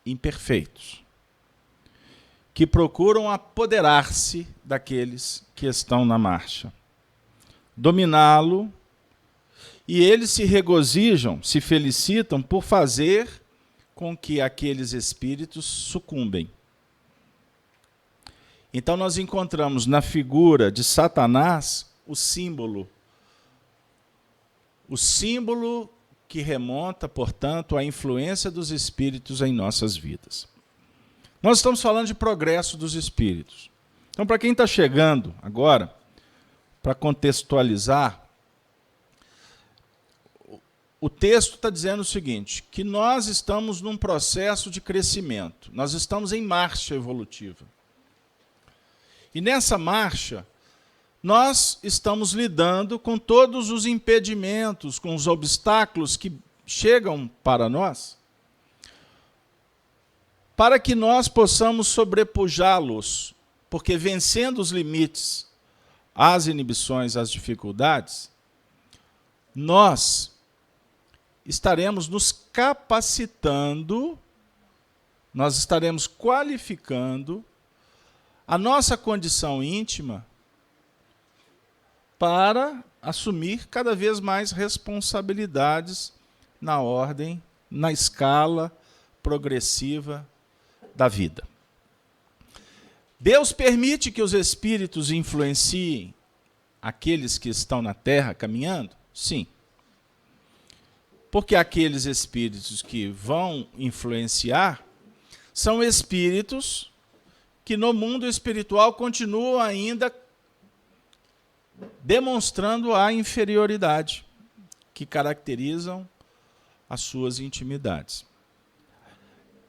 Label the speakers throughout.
Speaker 1: imperfeitos, que procuram apoderar-se daqueles que estão na marcha, dominá-lo, e eles se regozijam, se felicitam por fazer com que aqueles espíritos sucumbem. Então nós encontramos na figura de Satanás o símbolo que remonta, portanto, à influência dos espíritos em nossas vidas. Nós estamos falando de progresso dos espíritos. Então, para quem está chegando agora, para contextualizar, o texto está dizendo o seguinte, que nós estamos num processo de crescimento, nós estamos em marcha evolutiva. E nessa marcha, nós estamos lidando com todos os impedimentos, com os obstáculos que chegam para nós, para que nós possamos sobrepujá-los, porque vencendo os limites, as inibições, as dificuldades, nós estaremos nos capacitando, nós estaremos qualificando a nossa condição íntima para assumir cada vez mais responsabilidades na ordem, na escala progressiva da vida. Deus permite que os espíritos influenciem aqueles que estão na Terra caminhando? Sim. Porque aqueles espíritos que vão influenciar são espíritos que no mundo espiritual continuam ainda demonstrando a inferioridade que caracterizam as suas intimidades.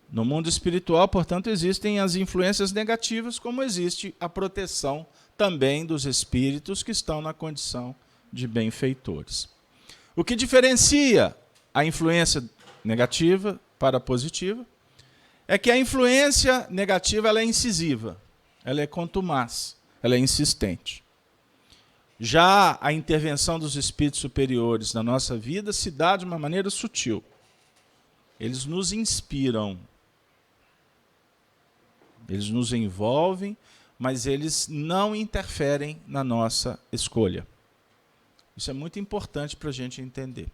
Speaker 1: No mundo espiritual, portanto, existem as influências negativas, como existe a proteção também dos espíritos que estão na condição de benfeitores. O que diferencia a influência negativa para a positiva é que a influência negativa ela é incisiva, ela é contumaz, ela é insistente. Já a intervenção dos espíritos superiores na nossa vida se dá de uma maneira sutil. Eles nos inspiram, eles nos envolvem, mas eles não interferem na nossa escolha. Isso é muito importante para a gente entender.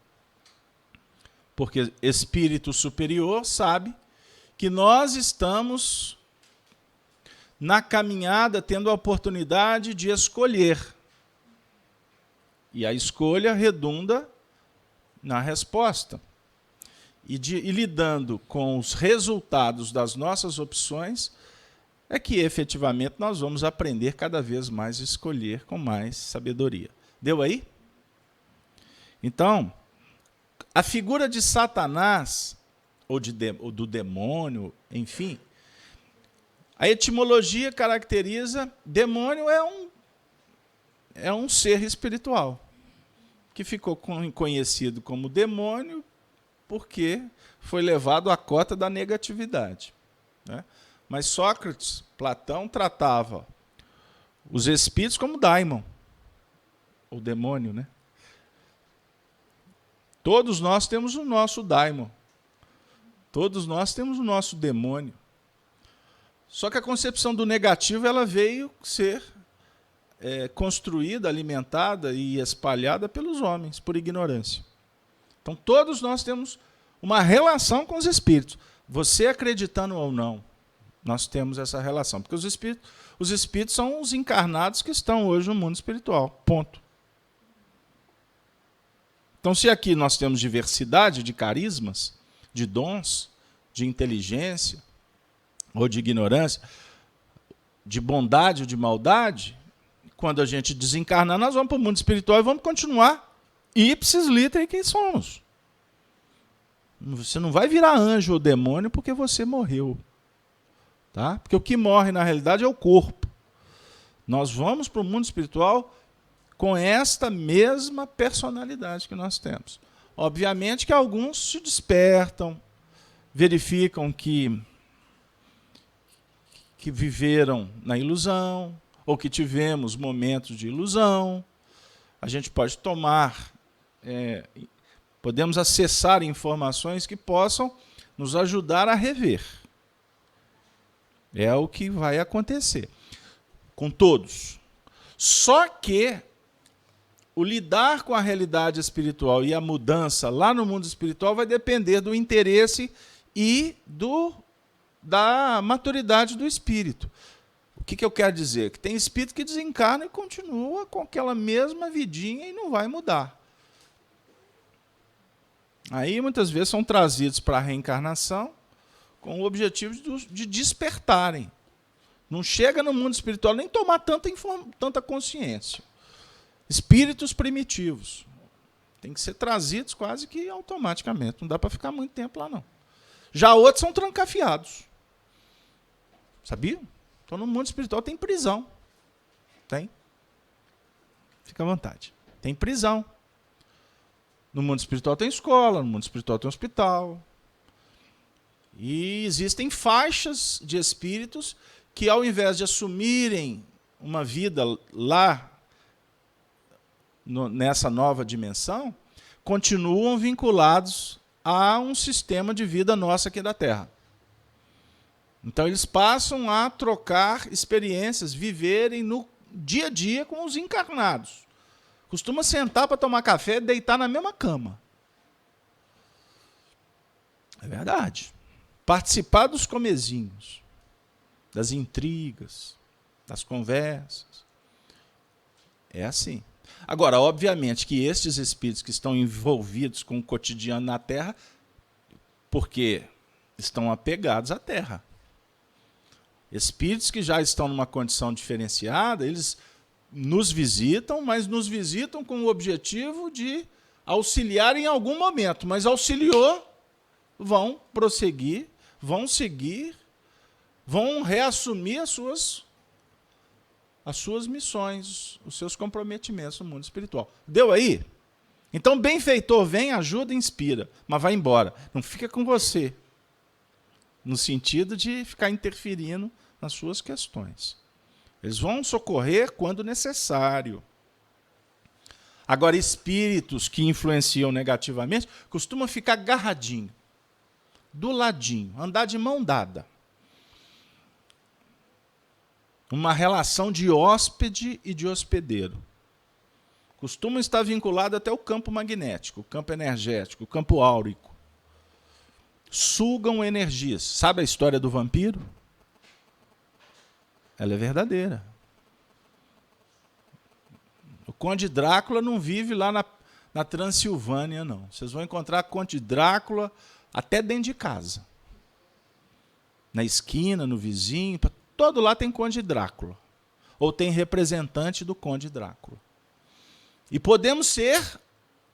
Speaker 1: Porque espírito superior sabe que nós estamos na caminhada tendo a oportunidade de escolher. E a escolha redunda na resposta. E lidando com os resultados das nossas opções, é que efetivamente nós vamos aprender cada vez mais a escolher com mais sabedoria. Deu aí? Então, a figura de Satanás, ou do demônio, enfim, a etimologia caracteriza, demônio é um ser espiritual, que ficou conhecido como demônio porque foi levado à cota da negatividade, né? Mas Sócrates, Platão, tratava os espíritos como daimon, ou demônio, né? Todos nós temos o nosso daimon, todos nós temos o nosso demônio. Só que a concepção do negativo ela veio ser construída, alimentada e espalhada pelos homens, por ignorância. Então, todos nós temos uma relação com os espíritos. Você acreditando ou não, nós temos essa relação. Porque os espíritos são os encarnados que estão hoje no mundo espiritual. Ponto. Então, se aqui nós temos diversidade de carismas, de dons, de inteligência, ou de ignorância, de bondade ou de maldade, quando a gente desencarnar, nós vamos para o mundo espiritual e vamos continuar ipsis literi quem somos. Você não vai virar anjo ou demônio porque você morreu. Tá? Porque o que morre, na realidade, é o corpo. Nós vamos para o mundo espiritual com esta mesma personalidade que nós temos. Obviamente que alguns se despertam, verificam que viveram na ilusão, ou que tivemos momentos de ilusão. A gente pode podemos acessar informações que possam nos ajudar a rever. É o que vai acontecer com todos. Só que o lidar com a realidade espiritual e a mudança lá no mundo espiritual vai depender do interesse e da maturidade do espírito. O que eu quero dizer? Que tem espírito que desencarna e continua com aquela mesma vidinha e não vai mudar. Aí muitas vezes são trazidos para a reencarnação com o objetivo de despertarem. Não chega no mundo espiritual nem tomar tanta consciência. Espíritos primitivos. Tem que ser trazidos quase que automaticamente. Não dá para ficar muito tempo lá, não. Já outros são trancafiados. Sabia? Então, no mundo espiritual tem prisão. Tem. Fica à vontade. Tem prisão. No mundo espiritual tem escola, no mundo espiritual tem hospital. E existem faixas de espíritos que, ao invés de assumirem uma vida lá, nessa nova dimensão, continuam vinculados a um sistema de vida nosso aqui da Terra. Então, eles passam a trocar experiências, viverem no dia a dia com os encarnados. Costuma sentar para tomar café e deitar na mesma cama. É verdade. Participar dos comezinhos, das intrigas, das conversas. É assim. Agora, obviamente que estes espíritos que estão envolvidos com o cotidiano na Terra, porque estão apegados à Terra. Espíritos que já estão numa condição diferenciada, eles nos visitam, mas nos visitam com o objetivo de auxiliar em algum momento. Mas auxiliou, vão prosseguir, vão seguir, vão reassumir as suas missões, os seus comprometimentos no mundo espiritual. Deu aí? Então, benfeitor vem, ajuda e inspira, mas vai embora. Não fica com você, no sentido de ficar interferindo nas suas questões. Eles vão socorrer quando necessário. Agora, espíritos que influenciam negativamente costumam ficar agarradinho, do ladinho, andar de mão dada. Uma relação de hóspede e de hospedeiro. Costumam estar vinculados até o campo magnético, o campo energético, o campo áurico. Sugam energias. Sabe a história do vampiro? Ela é verdadeira. O Conde Drácula não vive lá na Transilvânia, não. Vocês vão encontrar Conde Drácula até dentro de casa. Na esquina, no vizinho, todo lá tem Conde Drácula. Ou tem representante do Conde Drácula. E podemos ser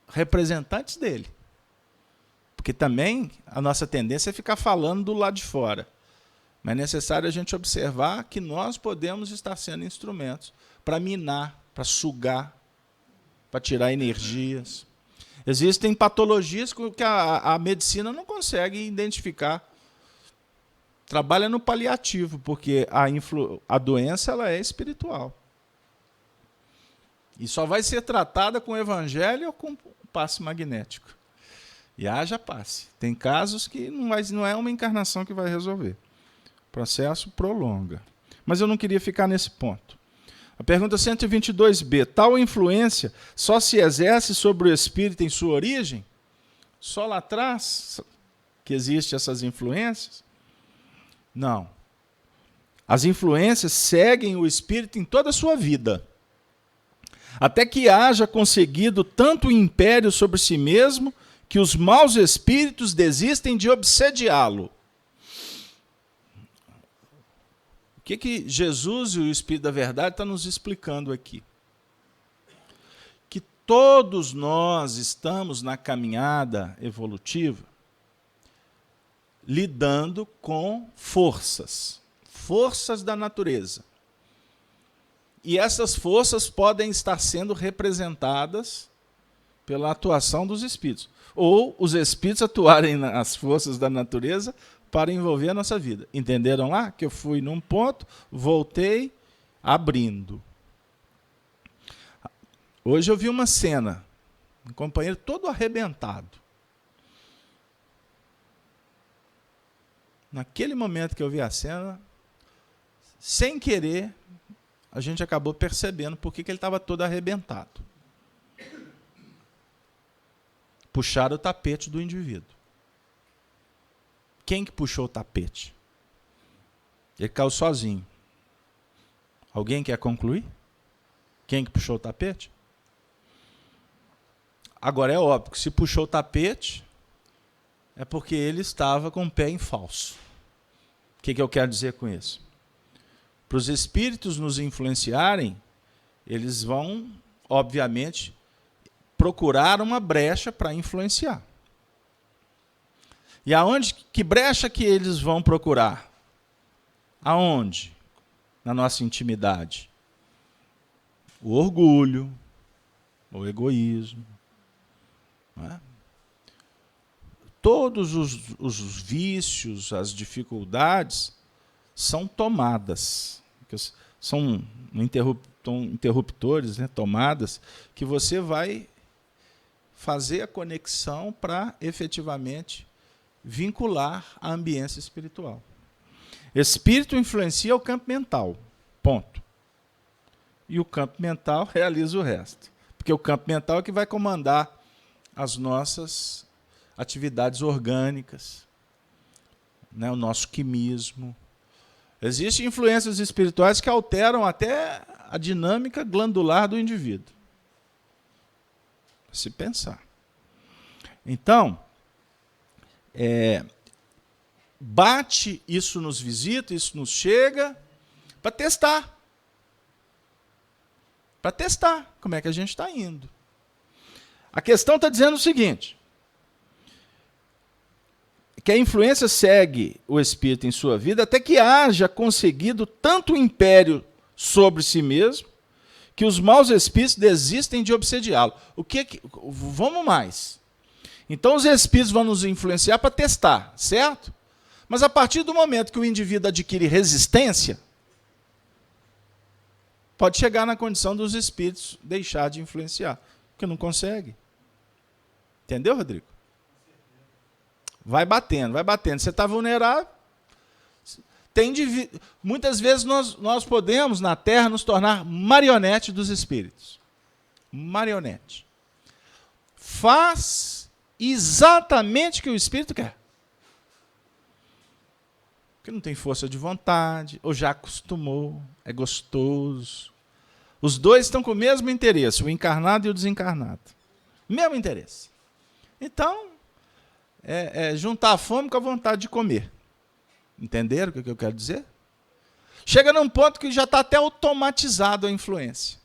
Speaker 1: representantes dele. Porque também a nossa tendência é ficar falando do lado de fora. Mas é necessário a gente observar que nós podemos estar sendo instrumentos para minar, para sugar, para tirar energias. Existem patologias que a medicina não consegue identificar. Trabalha no paliativo, porque a doença ela é espiritual. E só vai ser tratada com o evangelho ou com passe magnético. E haja passe. Tem casos que não é uma encarnação que vai resolver. O processo prolonga. Mas eu não queria ficar nesse ponto. A pergunta 122b. Tal influência só se exerce sobre o espírito em sua origem? Só lá atrás que existem essas influências? Não. As influências seguem o espírito em toda a sua vida. Até que haja conseguido tanto império sobre si mesmo que os maus espíritos desistem de obsediá-lo. O que Jesus e o Espírito da Verdade estão nos explicando aqui? Que todos nós estamos na caminhada evolutiva lidando com forças da natureza. E essas forças podem estar sendo representadas pela atuação dos espíritos. Ou os espíritos atuarem nas forças da natureza para envolver a nossa vida. Entenderam lá? Que eu fui num ponto, voltei, abrindo. Hoje eu vi uma cena, um companheiro todo arrebentado. Naquele momento que eu vi a cena, sem querer, a gente acabou percebendo por que ele estava todo arrebentado. Puxaram o tapete do indivíduo. Quem que puxou o tapete? Ele caiu sozinho. Alguém quer concluir? Quem que puxou o tapete? Agora, é óbvio que se puxou o tapete, é porque ele estava com o pé em falso. O que eu quero dizer com isso? Para os espíritos nos influenciarem, eles vão, obviamente, procurar uma brecha para influenciar. E aonde, que brecha que eles vão procurar? Aonde? Na nossa intimidade. O orgulho, o egoísmo. Não é? Todos os vícios, as dificuldades, são tomadas. São interruptores, né, tomadas, que você vai fazer a conexão para efetivamente vincular a ambiência espiritual. Espírito influencia o campo mental, ponto. E o campo mental realiza o resto. Porque o campo mental é que vai comandar as nossas atividades orgânicas, né, o nosso quimismo. Existem influências espirituais que alteram até a dinâmica glandular do indivíduo. Se pensar. Então, bate, isso nos visita, isso nos chega, para testar. Para testar como é que a gente está indo. A questão está dizendo o seguinte, que a influência segue o espírito em sua vida até que haja conseguido tanto império sobre si mesmo, que os maus espíritos desistem de obsediá-lo. Vamos mais. Então os espíritos vão nos influenciar para testar, certo? Mas a partir do momento que o indivíduo adquire resistência, pode chegar na condição dos espíritos deixar de influenciar, porque não consegue. Entendeu, Rodrigo? Vai batendo, vai batendo. Você está vulnerável. Muitas vezes nós podemos, na Terra, nos tornar marionete dos espíritos. Marionete. Faz exatamente o que o espírito quer. Porque não tem força de vontade, ou já acostumou, é gostoso. Os dois estão com o mesmo interesse, o encarnado e o desencarnado. Mesmo interesse. Então, juntar a fome com a vontade de comer. Entenderam o que eu quero dizer? Chega num ponto que já está até automatizado a influência.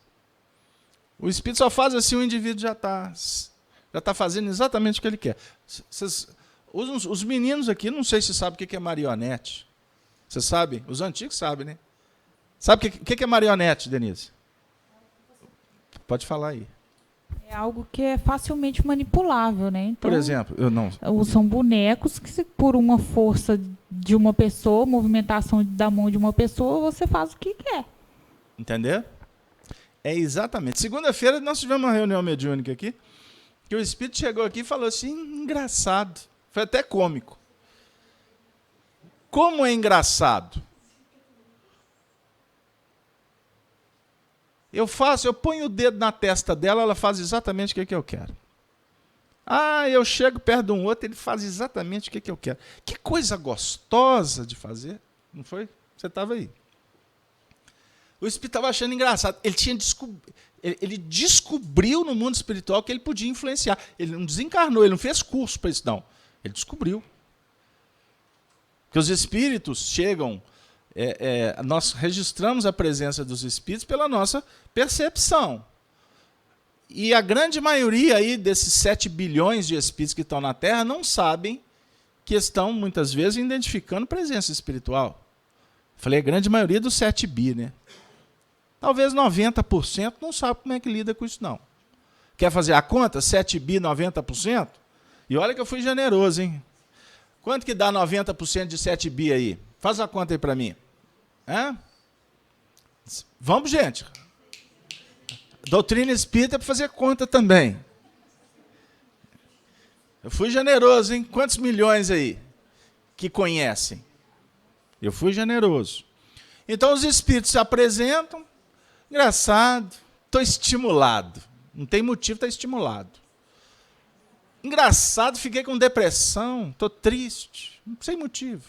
Speaker 1: O espírito só faz assim, o indivíduo já está fazendo exatamente o que ele quer. Os meninos aqui, não sei se sabem o que é marionete. Vocês sabem? Os antigos sabem, né? Sabe o que é marionete, Denise? Pode falar aí.
Speaker 2: É algo que é facilmente manipulável, né? Então,
Speaker 1: por exemplo,
Speaker 2: são bonecos que, por uma força de uma pessoa, movimentação da mão de uma pessoa, você faz o que quer.
Speaker 1: Entendeu? É exatamente. Segunda-feira nós tivemos uma reunião mediúnica aqui, que o espírito chegou aqui e falou assim, engraçado. Foi até cômico. Como é engraçado? Eu ponho o dedo na testa dela, ela faz exatamente o que eu quero. Eu chego perto de um outro, ele faz exatamente o que eu quero. Que coisa gostosa de fazer, não foi? Você estava aí. O espírito estava achando engraçado. Ele descobriu no mundo espiritual que ele podia influenciar. Ele não desencarnou, ele não fez curso para isso, não. Ele descobriu. Que os espíritos chegam... nós registramos a presença dos espíritos pela nossa percepção. E a grande maioria aí desses 7 bilhões de espíritos que estão na Terra não sabem que estão, muitas vezes, identificando presença espiritual. Falei, a grande maioria dos 7 bi, né? Talvez 90% não sabe como é que lida com isso, não. Quer fazer a conta? 7 bi, 90%? E olha que eu fui generoso, hein? Quanto que dá 90% de 7 bi aí? Faz a conta aí para mim. Vamos, gente. Doutrina espírita é para fazer conta também. Eu fui generoso, hein? Quantos milhões aí que conhecem? Eu fui generoso. Então os espíritos se apresentam, engraçado, estou estimulado. Não tem motivo, está estimulado. Engraçado, fiquei com depressão, estou triste, sem motivo.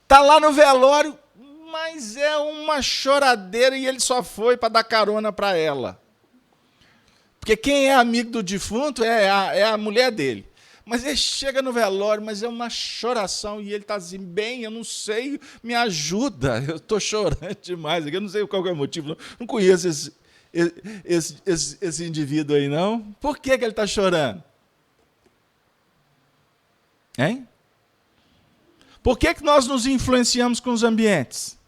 Speaker 1: Está lá no velório, mas é uma choradeira e ele só foi para dar carona para ela. Porque quem é amigo do defunto é a mulher dele. Mas ele chega no velório, mas é uma choração e ele está assim, bem, eu não sei, me ajuda, eu estou chorando demais, eu não sei qual é o motivo, não conheço esse indivíduo aí, não. Por que ele está chorando? Hein? Por que nós nos influenciamos com os ambientes?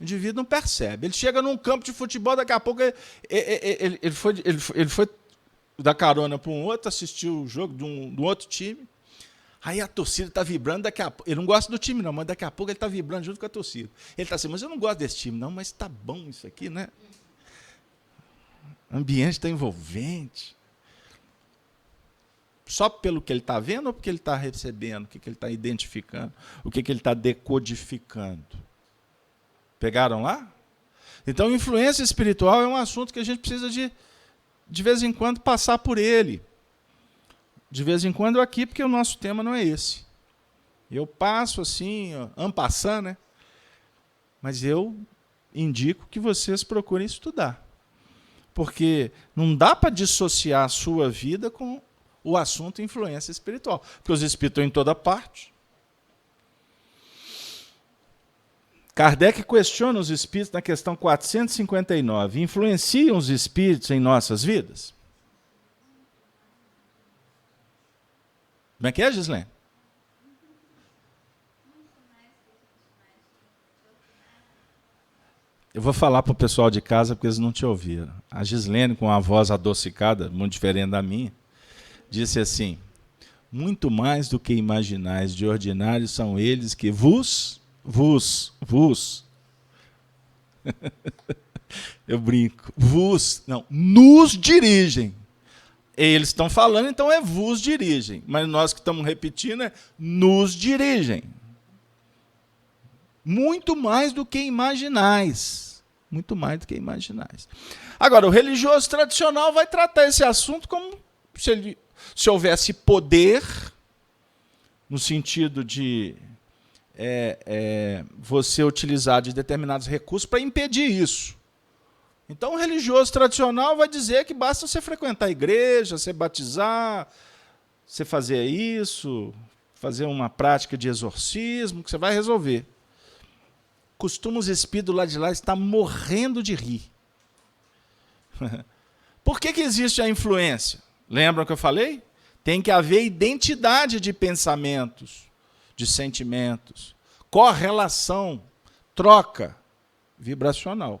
Speaker 1: O indivíduo não percebe. Ele chega num campo de futebol, daqui a pouco ele foi dar carona para um outro, assistir o jogo de um outro time. Aí a torcida está vibrando, daqui a pouco. Ele não gosta do time, não, mas daqui a pouco ele está vibrando junto com a torcida. Ele está assim, mas eu não gosto desse time, não, mas está bom isso aqui, né? O ambiente está envolvente. Só pelo que ele está vendo ou porque ele está recebendo, o que ele está identificando, o que ele está decodificando? Pegaram lá? Então, influência espiritual é um assunto que a gente precisa de vez em quando passar por ele. De vez em quando aqui, porque o nosso tema não é esse. Eu passo assim, en passant, né? Mas eu indico que vocês procurem estudar. Porque não dá para dissociar a sua vida com o assunto influência espiritual. Porque os espíritos estão em toda parte. Kardec questiona os espíritos na questão 459. Influenciam os espíritos em nossas vidas? Como é que é, Gislene? Eu vou falar para o pessoal de casa porque eles não te ouviram. A Gislene, com a voz adocicada, muito diferente da minha, disse assim: muito mais do que imaginais de ordinário são eles que vos. Eu brinco. Nos dirigem. Eles estão falando, então é vos dirigem. Mas nós que estamos repetindo é nos dirigem. Muito mais do que imaginais. Muito mais do que imaginais. Agora, o religioso tradicional vai tratar esse assunto como se houvesse poder, no sentido de você utilizar de determinados recursos para impedir isso. Então, o religioso tradicional vai dizer que basta você frequentar a igreja, você batizar, você fazer isso, fazer uma prática de exorcismo, que você vai resolver. Costuma os espíritos lá de lá estar morrendo de rir. Por que existe a influência? Lembram que eu falei? Tem que haver identidade de pensamentos, de sentimentos, correlação, troca vibracional.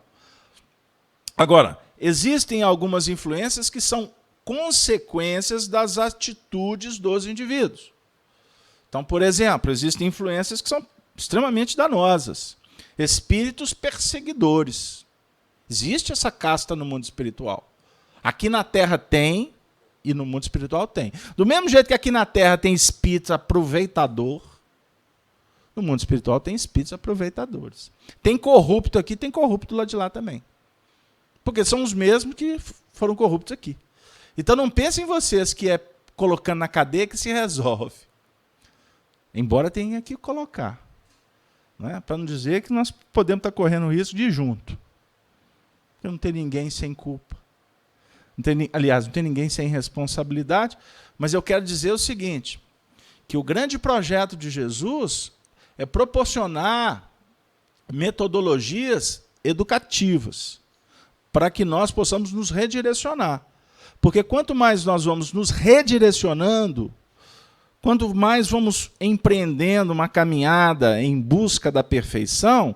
Speaker 1: Agora, existem algumas influências que são consequências das atitudes dos indivíduos. Então, por exemplo, existem influências que são extremamente danosas. Espíritos perseguidores. Existe essa casta no mundo espiritual. Aqui na Terra tem, e no mundo espiritual tem. Do mesmo jeito que aqui na Terra tem espíritos aproveitador, no mundo espiritual tem espíritos aproveitadores. Tem corrupto aqui, tem corrupto lá de lá também. Porque são os mesmos que foram corruptos aqui. Então não pensem em vocês que é colocando na cadeia que se resolve. Embora tenha que colocar. Né? Para não dizer que nós podemos estar correndo o risco de ir junto. Porque não tem ninguém sem culpa. Aliás, não tem ninguém sem responsabilidade. Mas eu quero dizer o seguinte, que o grande projeto de Jesus é proporcionar metodologias educativas para que nós possamos nos redirecionar. Porque quanto mais nós vamos nos redirecionando, quanto mais vamos empreendendo uma caminhada em busca da perfeição,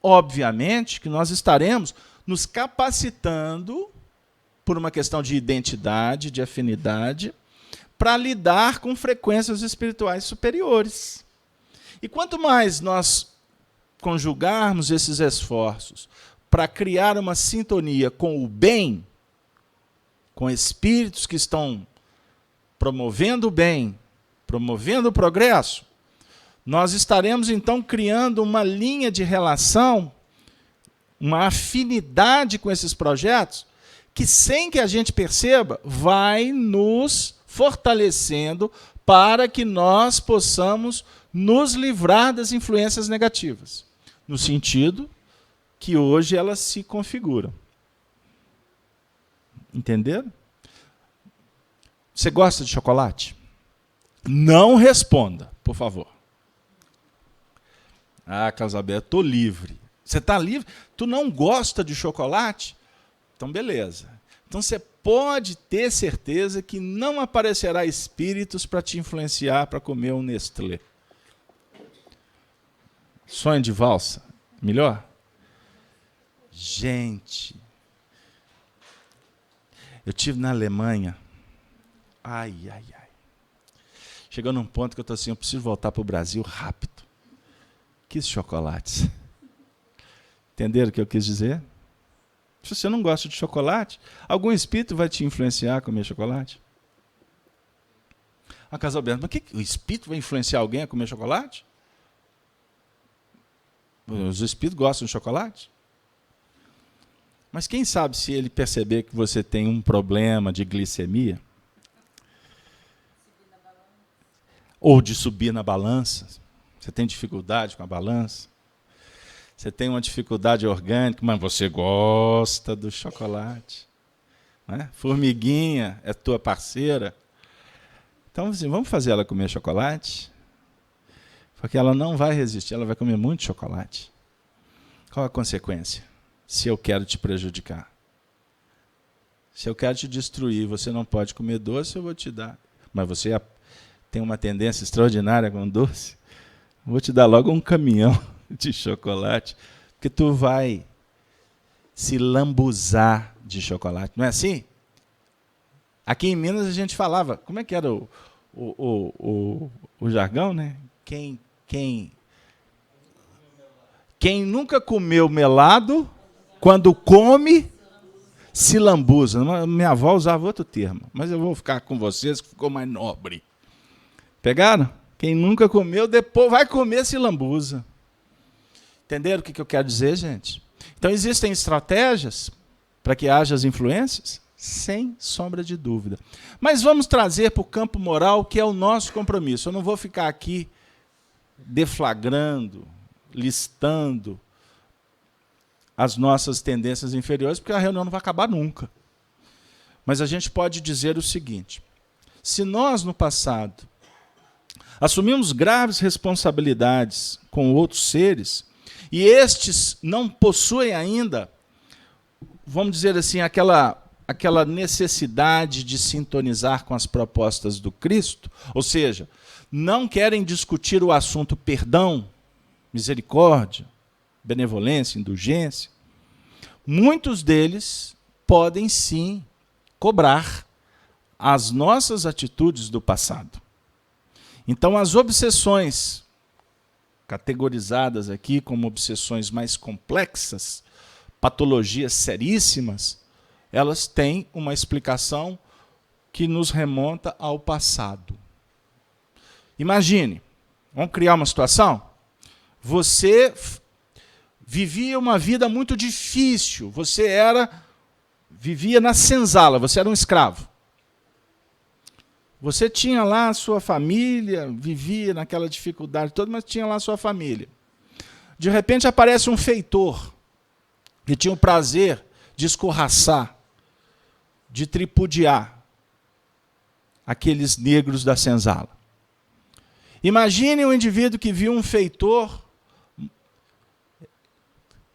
Speaker 1: obviamente que nós estaremos nos capacitando, por uma questão de identidade, de afinidade, para lidar com frequências espirituais superiores. E quanto mais nós conjugarmos esses esforços para criar uma sintonia com o bem, com espíritos que estão promovendo o bem, promovendo o progresso, nós estaremos então criando uma linha de relação, uma afinidade com esses projetos, que sem que a gente perceba, vai nos fortalecendo para que nós possamos nos livrar das influências negativas, no sentido que hoje elas se configuram. Entenderam? Você gosta de chocolate? Não responda, por favor. Ah, Carlos Alberto, estou livre. Você está livre? Tu não gosta de chocolate? Então, beleza. Então, você pode ter certeza que não aparecerá espíritos para te influenciar para comer um Nestlé. Sonho de valsa? Melhor? Gente, eu estive na Alemanha. Ai. Chegou num ponto que eu estou assim, eu preciso voltar para o Brasil rápido. Quis chocolates. Entenderam o que eu quis dizer? Se você não gosta de chocolate, algum espírito vai te influenciar a comer chocolate? Ah, Carlos Alberto, mas o espírito vai influenciar alguém a comer chocolate? Os espíritos gostam de chocolate? Mas quem sabe se ele perceber que você tem um problema de glicemia? Ou de subir na balança? Você tem dificuldade com a balança? Você tem uma dificuldade orgânica, mas você gosta do chocolate. Né? Formiguinha é tua parceira. Então, assim, vamos fazer ela comer chocolate? Porque ela não vai resistir, ela vai comer muito chocolate. Qual a consequência? Se eu quero te prejudicar. Se eu quero te destruir, você não pode comer doce, eu vou te dar. Mas você tem uma tendência extraordinária com doce, vou te dar logo um caminhão de chocolate, porque tu vai se lambuzar de chocolate. Não é assim? Aqui em Minas a gente falava, como é que era o jargão, né? Quem nunca comeu melado, quando come, se lambuza. Minha avó usava outro termo, mas eu vou ficar com vocês, que ficou mais nobre. Pegaram? Quem nunca comeu, depois vai comer, se lambuza. Entenderam o que eu quero dizer, gente? Então, existem estratégias para que haja as influências? Sem sombra de dúvida. Mas vamos trazer para o campo moral, que é o nosso compromisso. Eu não vou ficar aqui deflagrando, listando as nossas tendências inferiores, porque a reunião não vai acabar nunca. Mas a gente pode dizer o seguinte: se nós, no passado, assumimos graves responsabilidades com outros seres, e estes não possuem ainda, vamos dizer assim, aquela necessidade de sintonizar com as propostas do Cristo, ou seja, não querem discutir o assunto perdão, misericórdia, benevolência, indulgência, muitos deles podem sim cobrar as nossas atitudes do passado. Então, as obsessões, categorizadas aqui como obsessões mais complexas, patologias seríssimas, elas têm uma explicação que nos remonta ao passado. Imagine, vamos criar uma situação? Você vivia uma vida muito difícil, vivia na senzala, você era um escravo. Você tinha lá a sua família, vivia naquela dificuldade toda, mas tinha lá a sua família. De repente aparece um feitor, que tinha o prazer de escorraçar, de tripudiar aqueles negros da senzala. Imagine um indivíduo que viu um feitor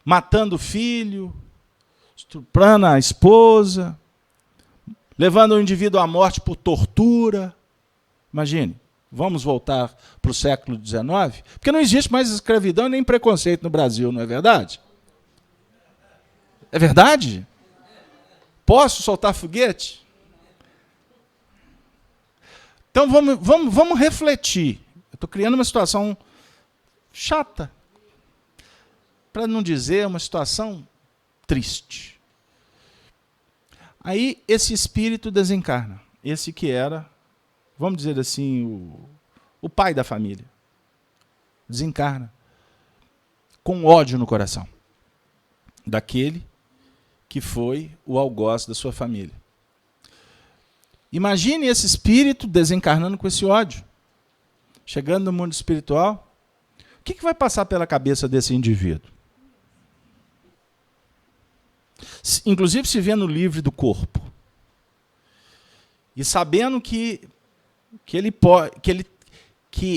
Speaker 1: matando o filho, estuprando a esposa, levando o indivíduo à morte por tortura. Imagine, vamos voltar para o século XIX? Porque não existe mais escravidão nem preconceito no Brasil, não é verdade? É verdade? Posso soltar foguete? Então vamos refletir. Eu estou criando uma situação chata, para não dizer uma situação triste. Aí esse espírito desencarna, esse que era, vamos dizer assim, o pai da família. desencarna com ódio no coração daquele que foi o algoz da sua família. Imagine esse espírito desencarnando com esse ódio, chegando no mundo espiritual. O que vai passar pela cabeça desse indivíduo? Inclusive se vendo livre do corpo e sabendo que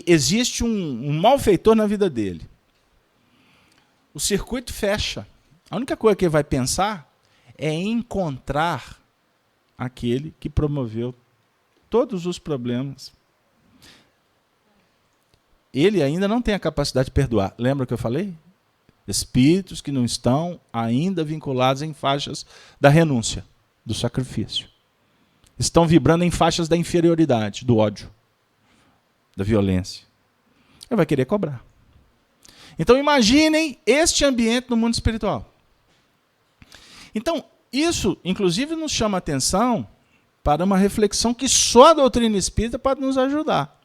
Speaker 1: existe um malfeitor na vida dele. O circuito fecha. A única coisa que ele vai pensar é encontrar aquele que promoveu todos os problemas. Ele ainda não tem a capacidade de perdoar. Lembra que eu falei? Espíritos que não estão ainda vinculados em faixas da renúncia, do sacrifício. Estão vibrando em faixas da inferioridade, do ódio, da violência. Ele vai querer cobrar. Então imaginem este ambiente no mundo espiritual. Então, isso, inclusive, nos chama a atenção para uma reflexão que só a doutrina espírita pode nos ajudar.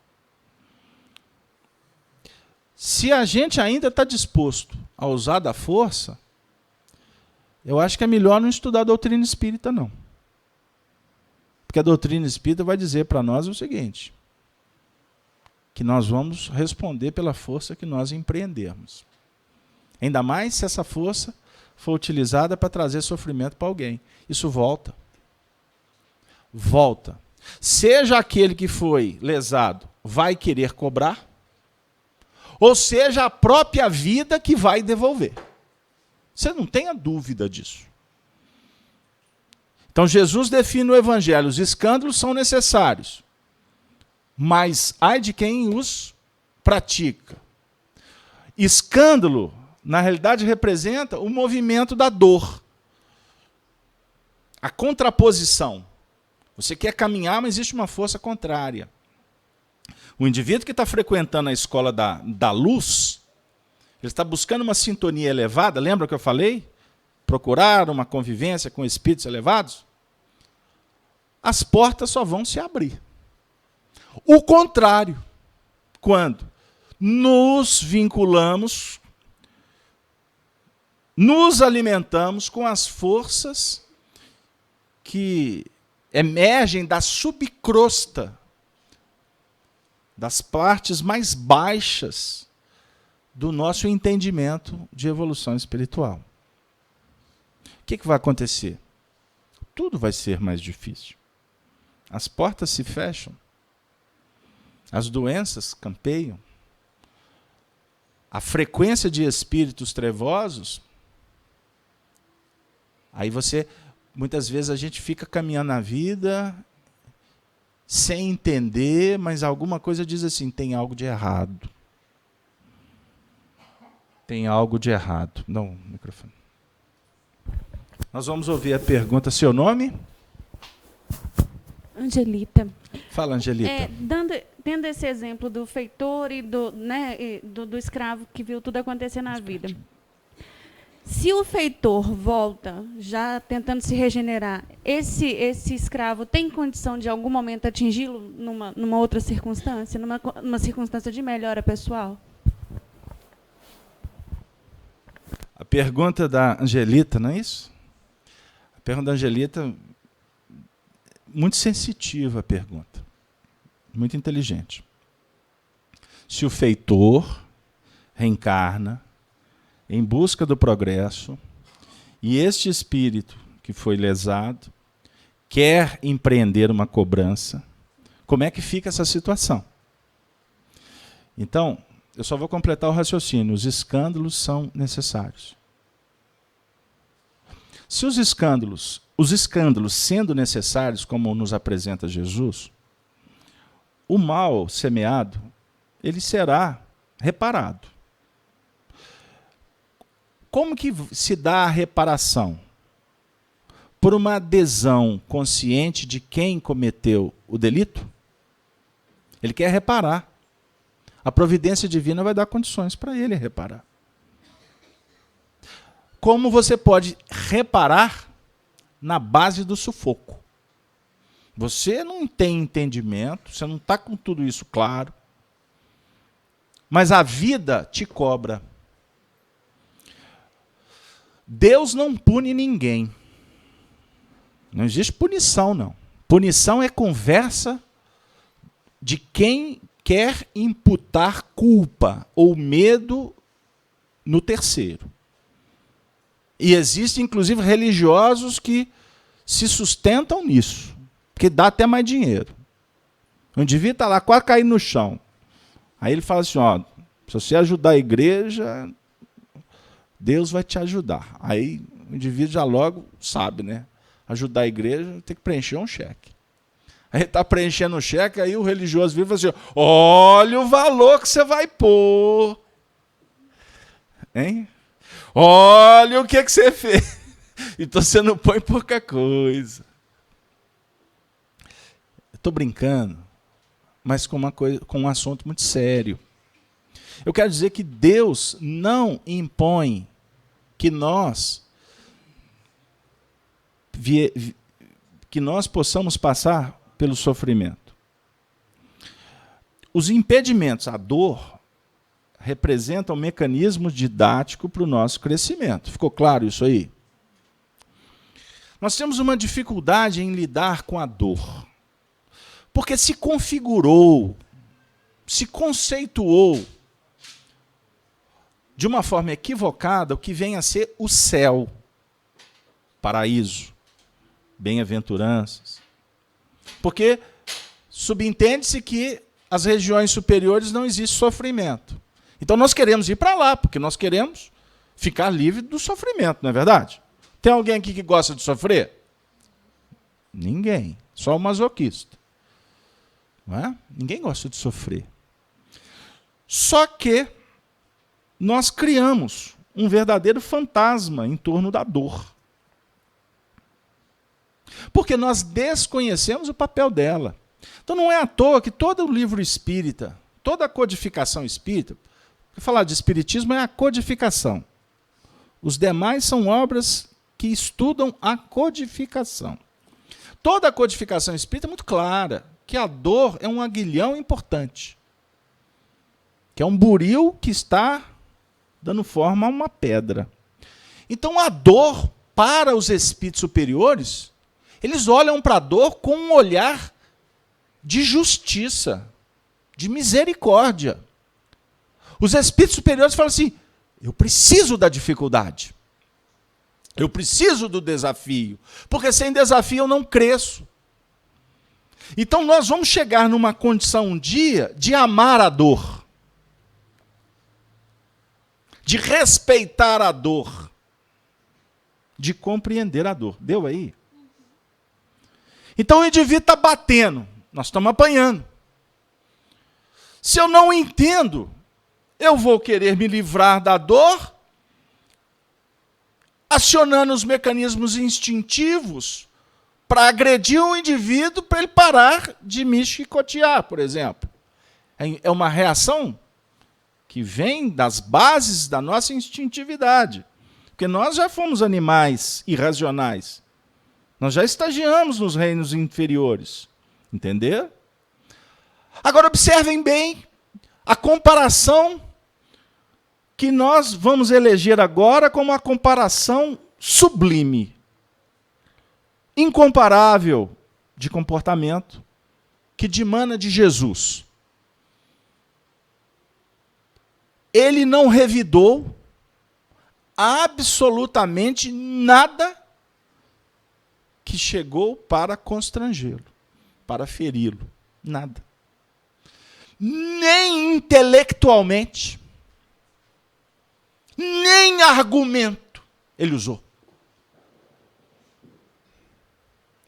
Speaker 1: Se a gente ainda está disposto a usar da força, eu acho que é melhor não estudar a doutrina espírita, não. Porque a doutrina espírita vai dizer para nós o seguinte, que nós vamos responder pela força que nós empreendermos. Ainda mais se essa força for utilizada para trazer sofrimento para alguém. Isso volta. Volta. Seja aquele que foi lesado vai querer cobrar, ou seja a própria vida que vai devolver. Você não tenha dúvida disso. Então Jesus define no Evangelho, os escândalos são necessários, mas ai de quem os pratica. Escândalo, na realidade, representa o movimento da dor. A contraposição. Você quer caminhar, mas existe uma força contrária. O indivíduo que está frequentando a escola da luz, ele está buscando uma sintonia elevada, lembra que eu falei? Procurar uma convivência com espíritos elevados? As portas só vão se abrir. O contrário, quando nos vinculamos, nos alimentamos com as forças que emergem da subcrosta, das partes mais baixas do nosso entendimento de evolução espiritual. O que vai acontecer? Tudo vai ser mais difícil. As portas se fecham, as doenças campeiam, a frequência de espíritos trevosos, aí muitas vezes a gente fica caminhando na vida sem entender, mas alguma coisa diz assim, tem algo de errado. Tem algo de errado. Não, microfone. Nós vamos ouvir a pergunta. Seu nome?
Speaker 3: Angelita.
Speaker 1: Fala, Angelita.
Speaker 3: Tendo esse exemplo do feitor e do escravo que viu tudo acontecer na vida. Se o feitor volta, já tentando se regenerar, esse escravo tem condição de, em algum momento, atingi-lo numa outra circunstância, numa circunstância de melhora pessoal?
Speaker 1: A pergunta da Angelita, não é isso? A pergunta da Angelita, muito sensitiva a pergunta, muito inteligente. Se o feitor reencarna em busca do progresso, e este espírito que foi lesado quer empreender uma cobrança, como é que fica essa situação? Então, eu só vou completar o raciocínio. Os escândalos são necessários. Se os escândalos sendo necessários, como nos apresenta Jesus, o mal semeado, ele será reparado. Como que se dá a reparação? Por uma adesão consciente de quem cometeu o delito? Ele quer reparar. A providência divina vai dar condições para ele reparar. Como você pode reparar na base do sufoco? Você não tem entendimento, você não está com tudo isso claro. mas a vida te cobra. Deus não pune ninguém. Não existe punição, não. Punição é conversa de quem quer imputar culpa ou medo no terceiro. E existem, inclusive, religiosos que se sustentam nisso, porque dá até mais dinheiro. O indivíduo está lá quase caindo no chão. Aí ele fala assim, ó, se você ajudar a igreja, Deus vai te ajudar. Aí o indivíduo já logo sabe, né? Ajudar a igreja, tem que preencher um cheque. Aí está preenchendo o cheque, aí o religioso vira e fala assim, olha o valor que você vai pôr. Hein? Olha o que você fez. Então você não põe pouca coisa. Estou brincando, mas com um assunto muito sério. Eu quero dizer que Deus não impõe que nós possamos passar pelo sofrimento. Os impedimentos, a dor, representam um mecanismo didático para o nosso crescimento. Ficou claro isso aí? Nós temos uma dificuldade em lidar com a dor, porque se configurou, se conceituou de uma forma equivocada o que vem a ser o céu, paraíso, bem-aventuranças. Porque subentende-se que as regiões superiores não existe sofrimento. Então nós queremos ir para lá, porque nós queremos ficar livre do sofrimento, não é verdade? Tem alguém aqui que gosta de sofrer? Ninguém, só o masoquista. Não é? Ninguém gosta de sofrer. Só que nós criamos um verdadeiro fantasma em torno da dor. Porque nós desconhecemos o papel dela. Então não é à toa que todo o livro espírita, toda a codificação espírita, para falar de espiritismo é a codificação. Os demais são obras que estudam a codificação. Toda a codificação espírita é muito clara, que a dor é um aguilhão importante, que é um buril que está dando forma a uma pedra. Então a dor, para os espíritos superiores, eles olham para a dor com um olhar de justiça, de misericórdia. Os espíritos superiores falam assim, eu preciso da dificuldade. Eu preciso do desafio, porque sem desafio eu não cresço. Então nós vamos chegar numa condição um dia de amar a dor, de respeitar a dor, de compreender a dor. Deu aí? Então o indivíduo está batendo, nós estamos apanhando. Se eu não entendo, eu vou querer me livrar da dor, acionando os mecanismos instintivos para agredir o indivíduo para ele parar de me chicotear, por exemplo. É uma reação que vem das bases da nossa instintividade. Porque nós já fomos animais irracionais. Nós já estagiamos nos reinos inferiores. Entendeu? Agora observem bem a comparação que nós vamos eleger agora como uma comparação sublime, incomparável de comportamento, que dimana de Jesus. Ele não revidou absolutamente nada que chegou para constrangê-lo, para feri-lo. Nada. Nem intelectualmente, nem argumento ele usou.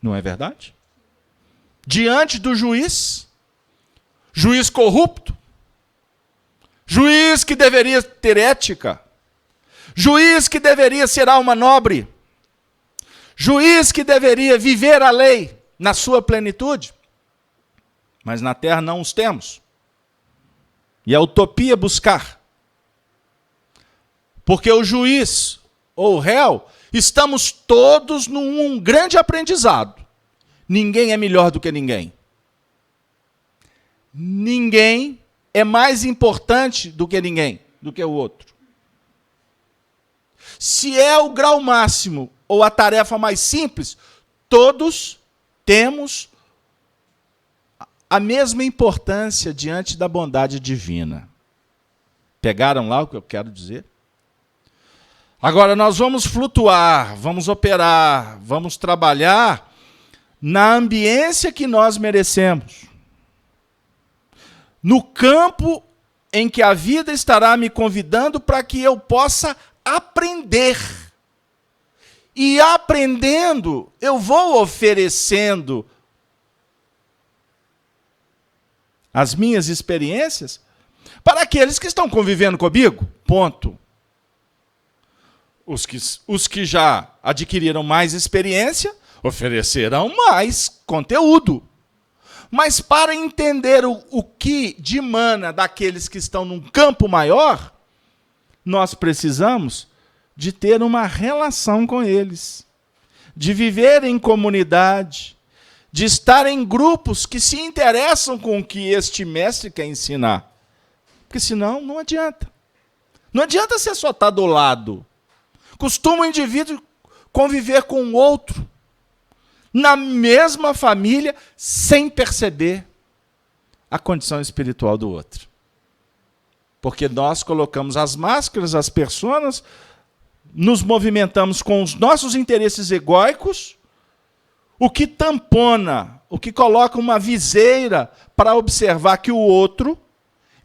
Speaker 1: Não é verdade? Diante do juiz corrupto, juiz que deveria ter ética, juiz que deveria ser alma nobre, juiz que deveria viver a lei na sua plenitude, mas na terra não os temos. E a utopia buscar. Porque o juiz ou o réu, estamos todos num grande aprendizado. Ninguém é melhor do que ninguém. Ninguém é mais importante do que ninguém, do que o outro. Se é o grau máximo ou a tarefa mais simples, todos temos a mesma importância diante da bondade divina. Pegaram lá o que eu quero dizer? Agora, nós vamos flutuar, vamos operar, vamos trabalhar na ambiência que nós merecemos. No campo em que a vida estará me convidando para que eu possa aprender. E aprendendo, eu vou oferecendo as minhas experiências para aqueles que estão convivendo comigo. Ponto. Os que já adquiriram mais experiência oferecerão mais conteúdo. Mas para entender o que dimana daqueles que estão num campo maior, nós precisamos de ter uma relação com eles, de viver em comunidade, de estar em grupos que se interessam com o que este mestre quer ensinar. Porque senão não adianta. Não adianta você só estar do lado. Costuma o indivíduo conviver com o outro, na mesma família, sem perceber a condição espiritual do outro. Porque nós colocamos as máscaras, as personas, nos movimentamos com os nossos interesses egóicos, o que tampona, o que coloca uma viseira para observar que o outro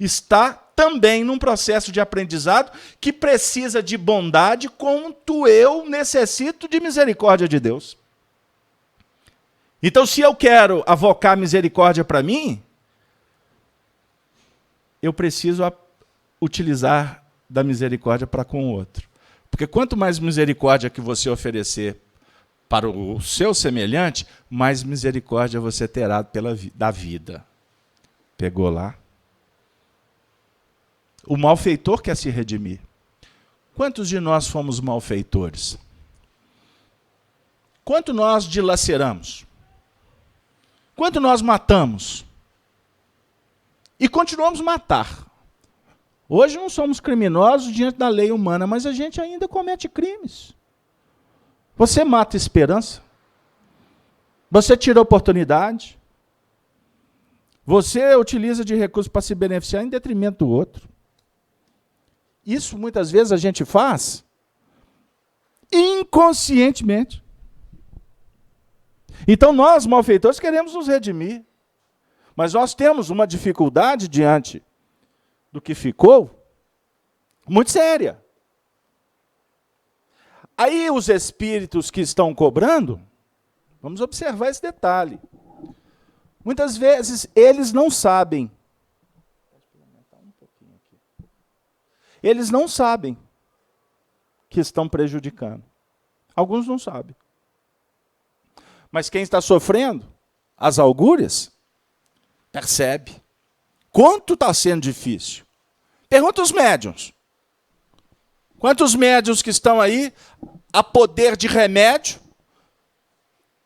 Speaker 1: está também num processo de aprendizado que precisa de bondade, quanto eu necessito de misericórdia de Deus. Então, se eu quero avocar misericórdia para mim, eu preciso utilizar da misericórdia para com o outro. Porque quanto mais misericórdia que você oferecer para o seu semelhante, mais misericórdia você terá da vida. Pegou lá? O malfeitor quer se redimir. Quantos de nós fomos malfeitores? Quanto nós dilaceramos? Quanto nós matamos? E continuamos a matar. Hoje não somos criminosos diante da lei humana, mas a gente ainda comete crimes. Você mata esperança. Você tira oportunidade. Você utiliza de recursos para se beneficiar em detrimento do outro. Isso muitas vezes a gente faz inconscientemente. Então nós, malfeitores, queremos nos redimir. Mas nós temos uma dificuldade diante do que ficou muito séria. Aí os espíritos que estão cobrando, vamos observar esse detalhe. Muitas vezes eles não sabem. Eles não sabem que estão prejudicando. Alguns não sabem. Mas quem está sofrendo as algúrias, percebe. Quanto está sendo difícil? Pergunta os médiuns. Quantos médiuns que estão aí a poder de remédio?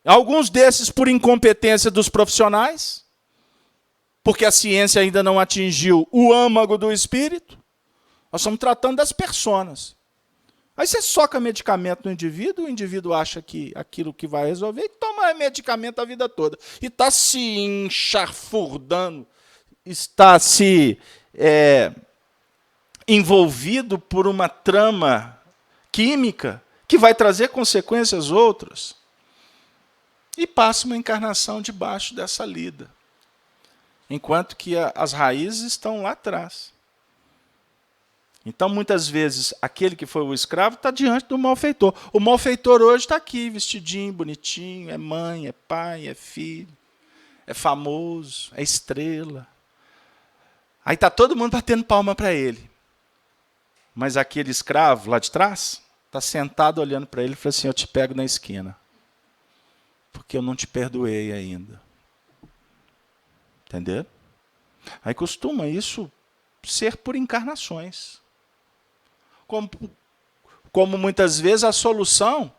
Speaker 1: Alguns desses por incompetência dos profissionais, porque a ciência ainda não atingiu o âmago do espírito. Nós estamos tratando das personas. Aí você soca medicamento no indivíduo, o indivíduo acha que aquilo que vai resolver, e toma medicamento a vida toda. E está se enxafurdando, está se envolvido por uma trama química que vai trazer consequências outras. E passa uma encarnação debaixo dessa lida. Enquanto que as raízes estão lá atrás. Então, muitas vezes, aquele que foi o escravo está diante do malfeitor. O malfeitor hoje está aqui, vestidinho, bonitinho, é mãe, é pai, é filho, é famoso, é estrela. Aí está todo mundo batendo palma para ele. Mas aquele escravo lá de trás está sentado olhando para ele e fala assim, eu te pego na esquina, porque eu não te perdoei ainda. Entendeu? Aí costuma isso ser por encarnações. Como muitas vezes a solução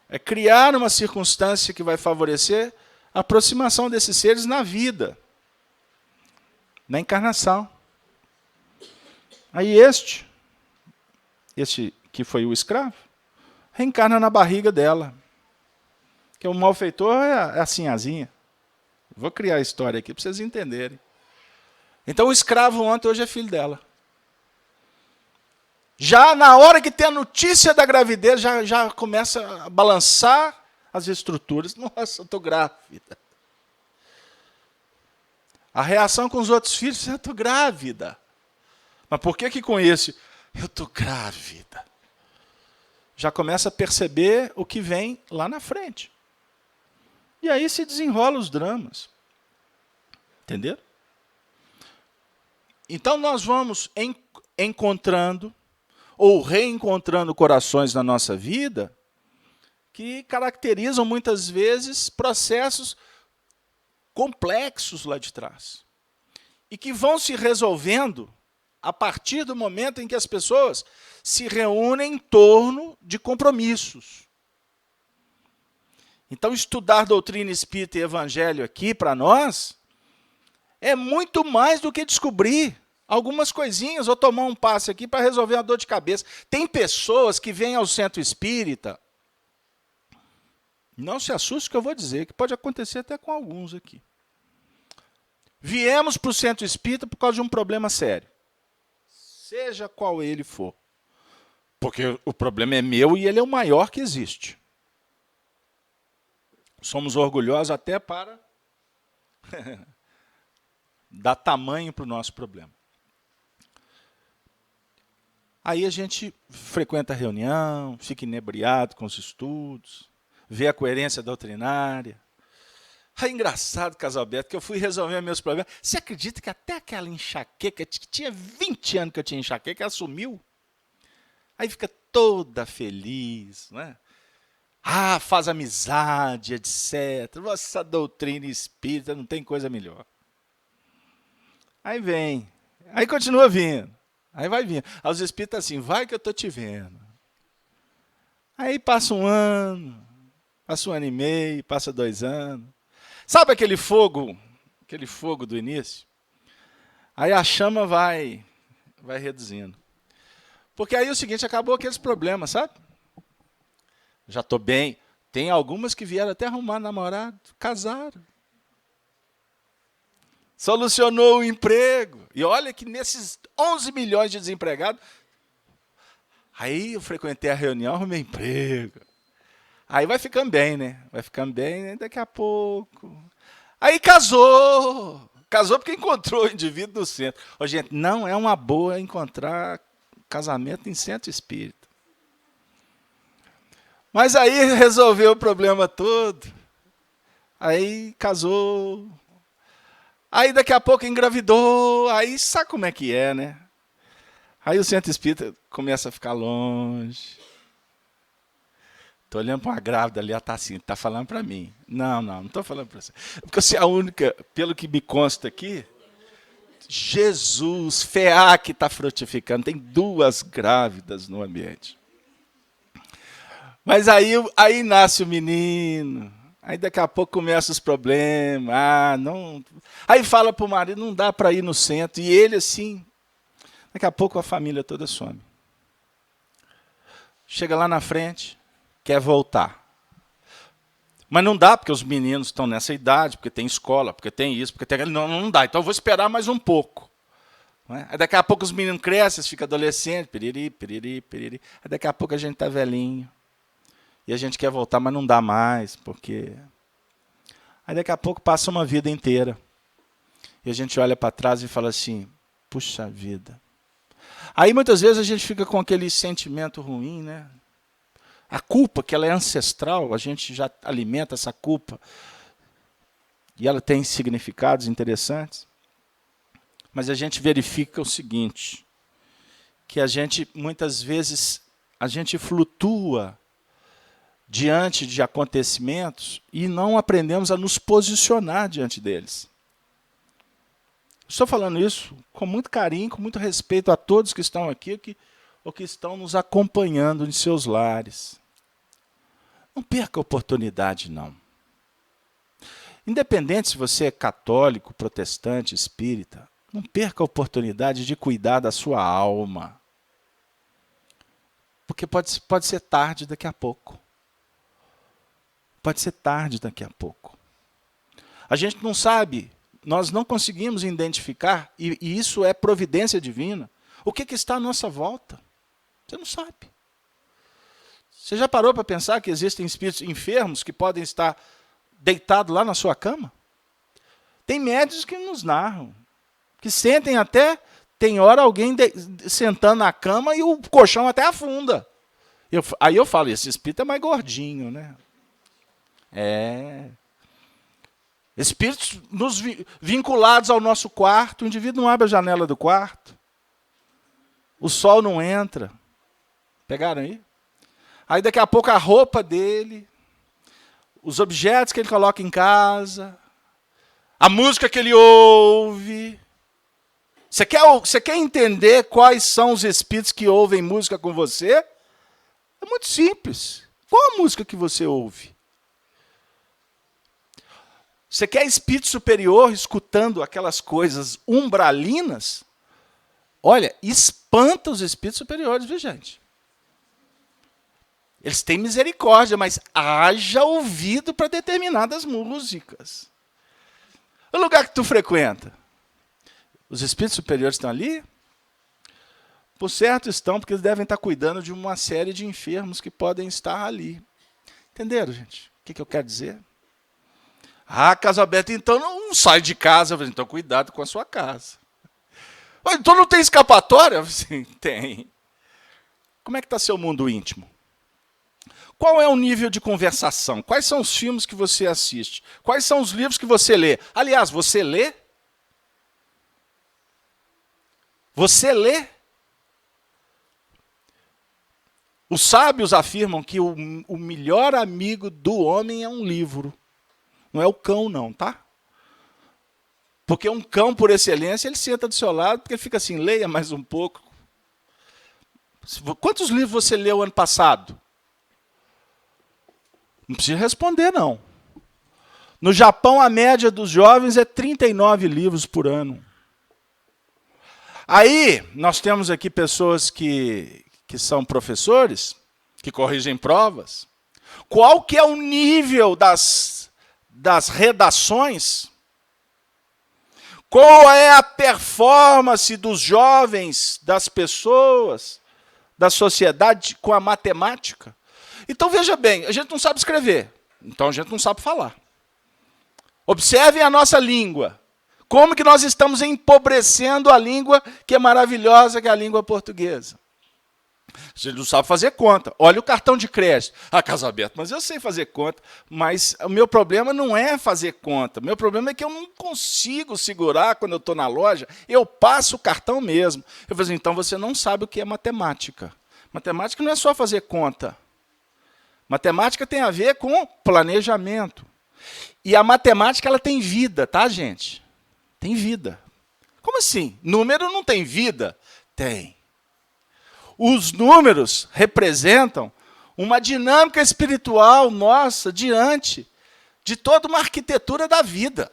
Speaker 1: é criar uma circunstância que vai favorecer a aproximação desses seres na vida, na encarnação. Aí este que foi o escravo, reencarna na barriga dela. Que o malfeitor é a sinhazinha. Vou criar a história aqui para vocês entenderem. Então o escravo ontem, hoje é filho dela. Já na hora que tem a notícia da gravidez, já começa a balançar as estruturas. Nossa, eu estou grávida. A reação com os outros filhos, eu estou grávida. Mas por que com esse? Eu estou grávida. Já começa a perceber o que vem lá na frente. E aí se desenrolam os dramas. Entenderam? Então nós vamos encontrando ou reencontrando corações na nossa vida que caracterizam muitas vezes processos complexos lá de trás. E que vão se resolvendo a partir do momento em que as pessoas se reúnem em torno de compromissos. Então, estudar doutrina espírita e evangelho aqui, para nós, é muito mais do que descobrir algumas coisinhas ou tomar um passe aqui para resolver uma dor de cabeça. Tem pessoas que vêm ao centro espírita, não se assuste que eu vou dizer, que pode acontecer até com alguns aqui. Viemos para o centro espírita por causa de um problema sério. Seja qual ele for. Porque o problema é meu e ele é o maior que existe. Somos orgulhosos até para dar tamanho para o nosso problema. Aí a gente frequenta a reunião, fica inebriado com os estudos, vê a coerência doutrinária. É engraçado, Casalberto, que eu fui resolver meus problemas. Você acredita que até aquela enxaqueca, que tinha 20 anos que eu tinha enxaqueca, ela sumiu? Aí fica toda feliz, não é? Ah, faz amizade, etc. Essa doutrina espírita não tem coisa melhor. Aí vem, aí continua vindo, aí vai vindo. Aí os espíritas assim, vai que eu estou te vendo. Aí passa um ano e meio, passa 2 anos. Sabe aquele fogo do início? Aí a chama vai reduzindo. Porque aí é o seguinte, acabou aqueles problemas, sabe? Já estou bem. Tem algumas que vieram até arrumar namorado, casaram. Solucionou o emprego. E olha que nesses 11 milhões de desempregados, aí eu frequentei a reunião, arrumei emprego. Aí vai ficando bem, né? Vai ficando bem, daqui a pouco. Aí casou. Casou porque encontrou o indivíduo no centro. Ô, gente, não é uma boa encontrar casamento em centro espírita. Mas aí resolveu o problema todo. Aí casou. Aí daqui a pouco engravidou. Aí sabe como é que é, né? Aí o centro espírita começa a ficar longe. Estou olhando para uma grávida ali, ela está assim, está falando para mim. Não estou falando para você. Porque você é a única, pelo que me consta aqui, Jesus, FEAC está frutificando, tem 2 grávidas no ambiente. Mas aí nasce o menino, aí daqui a pouco começam os problemas, aí fala para o marido, não dá para ir no centro, e ele assim, daqui a pouco a família toda some. Chega lá na frente, quer voltar. Mas não dá, porque os meninos estão nessa idade, porque tem escola, porque tem isso, porque tem aquilo. Não dá, então eu vou esperar mais um pouco. Não é? Aí daqui a pouco os meninos crescem, ficam adolescentes, piriri. Aí daqui a pouco a gente está velhinho. E a gente quer voltar, mas não dá mais, porque... Aí daqui a pouco passa uma vida inteira. E a gente olha para trás e fala assim, puxa vida. Aí muitas vezes a gente fica com aquele sentimento ruim, né? A culpa, que ela é ancestral, a gente já alimenta essa culpa. E ela tem significados interessantes. Mas a gente verifica o seguinte, que a gente, muitas vezes, a gente flutua diante de acontecimentos e não aprendemos a nos posicionar diante deles. Estou falando isso com muito carinho, com muito respeito a todos que estão aqui, ou que estão nos acompanhando em seus lares. Não perca a oportunidade, não. Independente se você é católico, protestante, espírita, Não perca a oportunidade de cuidar da sua alma. Porque pode ser tarde daqui a pouco. Pode ser tarde daqui a pouco. A gente não sabe, nós não conseguimos identificar, e isso é providência divina, o que está à nossa volta. Você não sabe. Você já parou para pensar que existem espíritos enfermos que podem estar deitados lá na sua cama? Tem médicos que nos narram, que sentem até, tem hora alguém sentando na cama e o colchão até afunda. Aí eu falo, esse espírito é mais gordinho, né? Espíritos vinculados ao nosso quarto, o indivíduo não abre a janela do quarto, o sol não entra. Pegaram aí? Aí daqui a pouco a roupa dele, os objetos que ele coloca em casa, a música que ele ouve. Você quer entender quais são os espíritos que ouvem música com você? É muito simples. Qual a música que você ouve? Você quer espírito superior escutando aquelas coisas umbralinas? Olha, espanta os espíritos superiores, viu, gente? Eles têm misericórdia, mas haja ouvido para determinadas músicas. O lugar que tu frequenta, os espíritos superiores estão ali? Por certo estão, porque eles devem estar cuidando de uma série de enfermos que podem estar ali. Entenderam, gente? O que eu quero dizer? Casa aberta, então não sai de casa. Então cuidado com a sua casa. Então não tem escapatória? Sim, tem. Como é que está seu mundo íntimo? Qual é o nível de conversação? Quais são os filmes que você assiste? Quais são os livros que você lê? Aliás, você lê? Você lê? Os sábios afirmam que o melhor amigo do homem é um livro. Não é o cão, não, tá? Porque um cão, por excelência, ele senta do seu lado, porque ele fica assim, leia mais um pouco. Quantos livros você leu ano passado? Não precisa responder, não. No Japão, a média dos jovens é 39 livros por ano. Aí, nós temos aqui pessoas que são professores, que corrigem provas. Qual que é o nível das redações? Qual é a performance dos jovens, das pessoas, da sociedade com a matemática? Então, veja bem, a gente não sabe escrever, então a gente não sabe falar. Observem a nossa língua. Como que nós estamos empobrecendo a língua que é maravilhosa, que é a língua portuguesa. A gente não sabe fazer conta. Olha o cartão de crédito. Casa aberta, mas eu sei fazer conta. Mas o meu problema não é fazer conta. O meu problema é que eu não consigo segurar quando eu estou na loja. Eu passo o cartão mesmo. Eu falo assim, então você não sabe o que é matemática. Matemática não é só fazer conta. Matemática tem a ver com planejamento. E a matemática ela tem vida, tá, gente? Tem vida. Como assim? Número não tem vida? Tem. Os números representam uma dinâmica espiritual nossa diante de toda uma arquitetura da vida.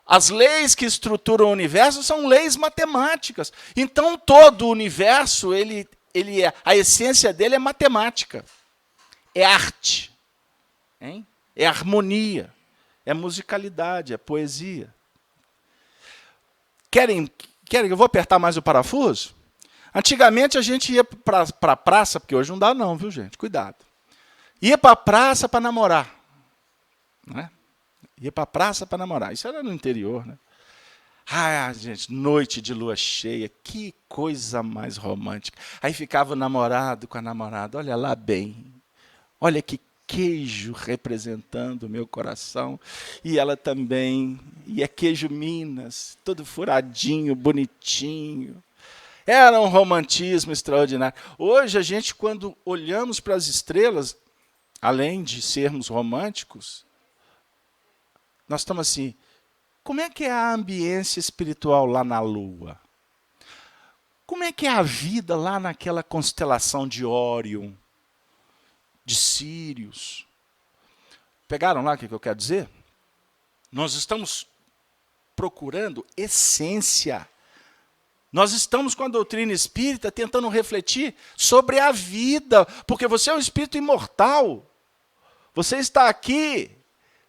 Speaker 1: As leis que estruturam o universo são leis matemáticas. Então, todo o universo, a essência dele é matemática. É arte. Hein? É harmonia. É musicalidade, é poesia. Querem que eu vou apertar mais o parafuso? Antigamente a gente ia para a praça, porque hoje não dá não, viu, gente? Cuidado. Ia para a praça para namorar. Né? Ia para a praça para namorar. Isso era no interior, né? Gente, noite de lua cheia, que coisa mais romântica. Aí ficava o namorado com a namorada, olha lá bem. Olha que queijo representando o meu coração. E ela também. E é queijo Minas, todo furadinho, bonitinho. Era um romantismo extraordinário. Hoje, a gente, quando olhamos para as estrelas, além de sermos românticos, nós estamos assim, como é que é a ambiência espiritual lá na Lua? Como é que é a vida lá naquela constelação de Órion, de Sírios? Pegaram lá o que eu quero dizer? Nós estamos procurando essência. Nós estamos com a doutrina espírita tentando refletir sobre a vida, porque você é um espírito imortal. Você está aqui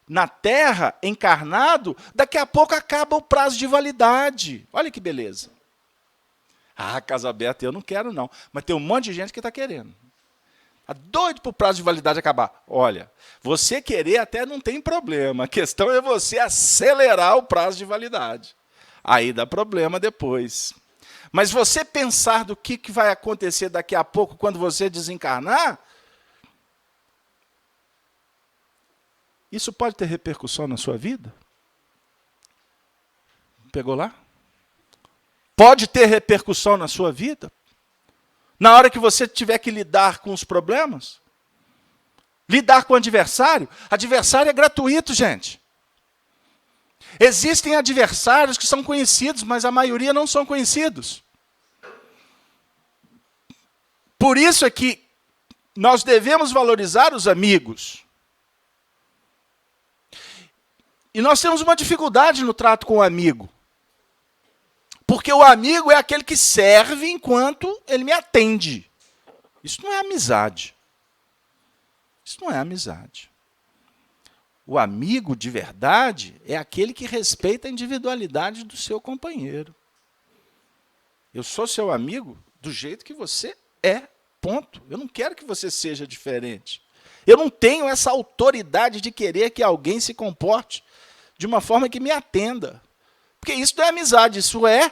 Speaker 1: na Terra, encarnado, daqui a pouco acaba o prazo de validade. Olha que beleza. Casa aberta eu não quero não, mas tem um monte de gente que está querendo. Está doido para o prazo de validade acabar. Olha, você querer até não tem problema, a questão é você acelerar o prazo de validade. Aí dá problema depois. Mas você pensar do que vai acontecer daqui a pouco quando você desencarnar, isso pode ter repercussão na sua vida? Pegou lá? Pode ter repercussão na sua vida? Na hora que você tiver que lidar com os problemas? Lidar com o adversário? Adversário é gratuito, gente. Existem adversários que são conhecidos, mas a maioria não são conhecidos. Por isso é que nós devemos valorizar os amigos. E nós temos uma dificuldade no trato com o amigo. Porque o amigo é aquele que serve enquanto ele me atende. Isso não é amizade. Isso não é amizade. O amigo de verdade é aquele que respeita a individualidade do seu companheiro. Eu sou seu amigo do jeito que você é, ponto. Eu não quero que você seja diferente. Eu não tenho essa autoridade de querer que alguém se comporte de uma forma que me atenda. Porque isso não é amizade, isso é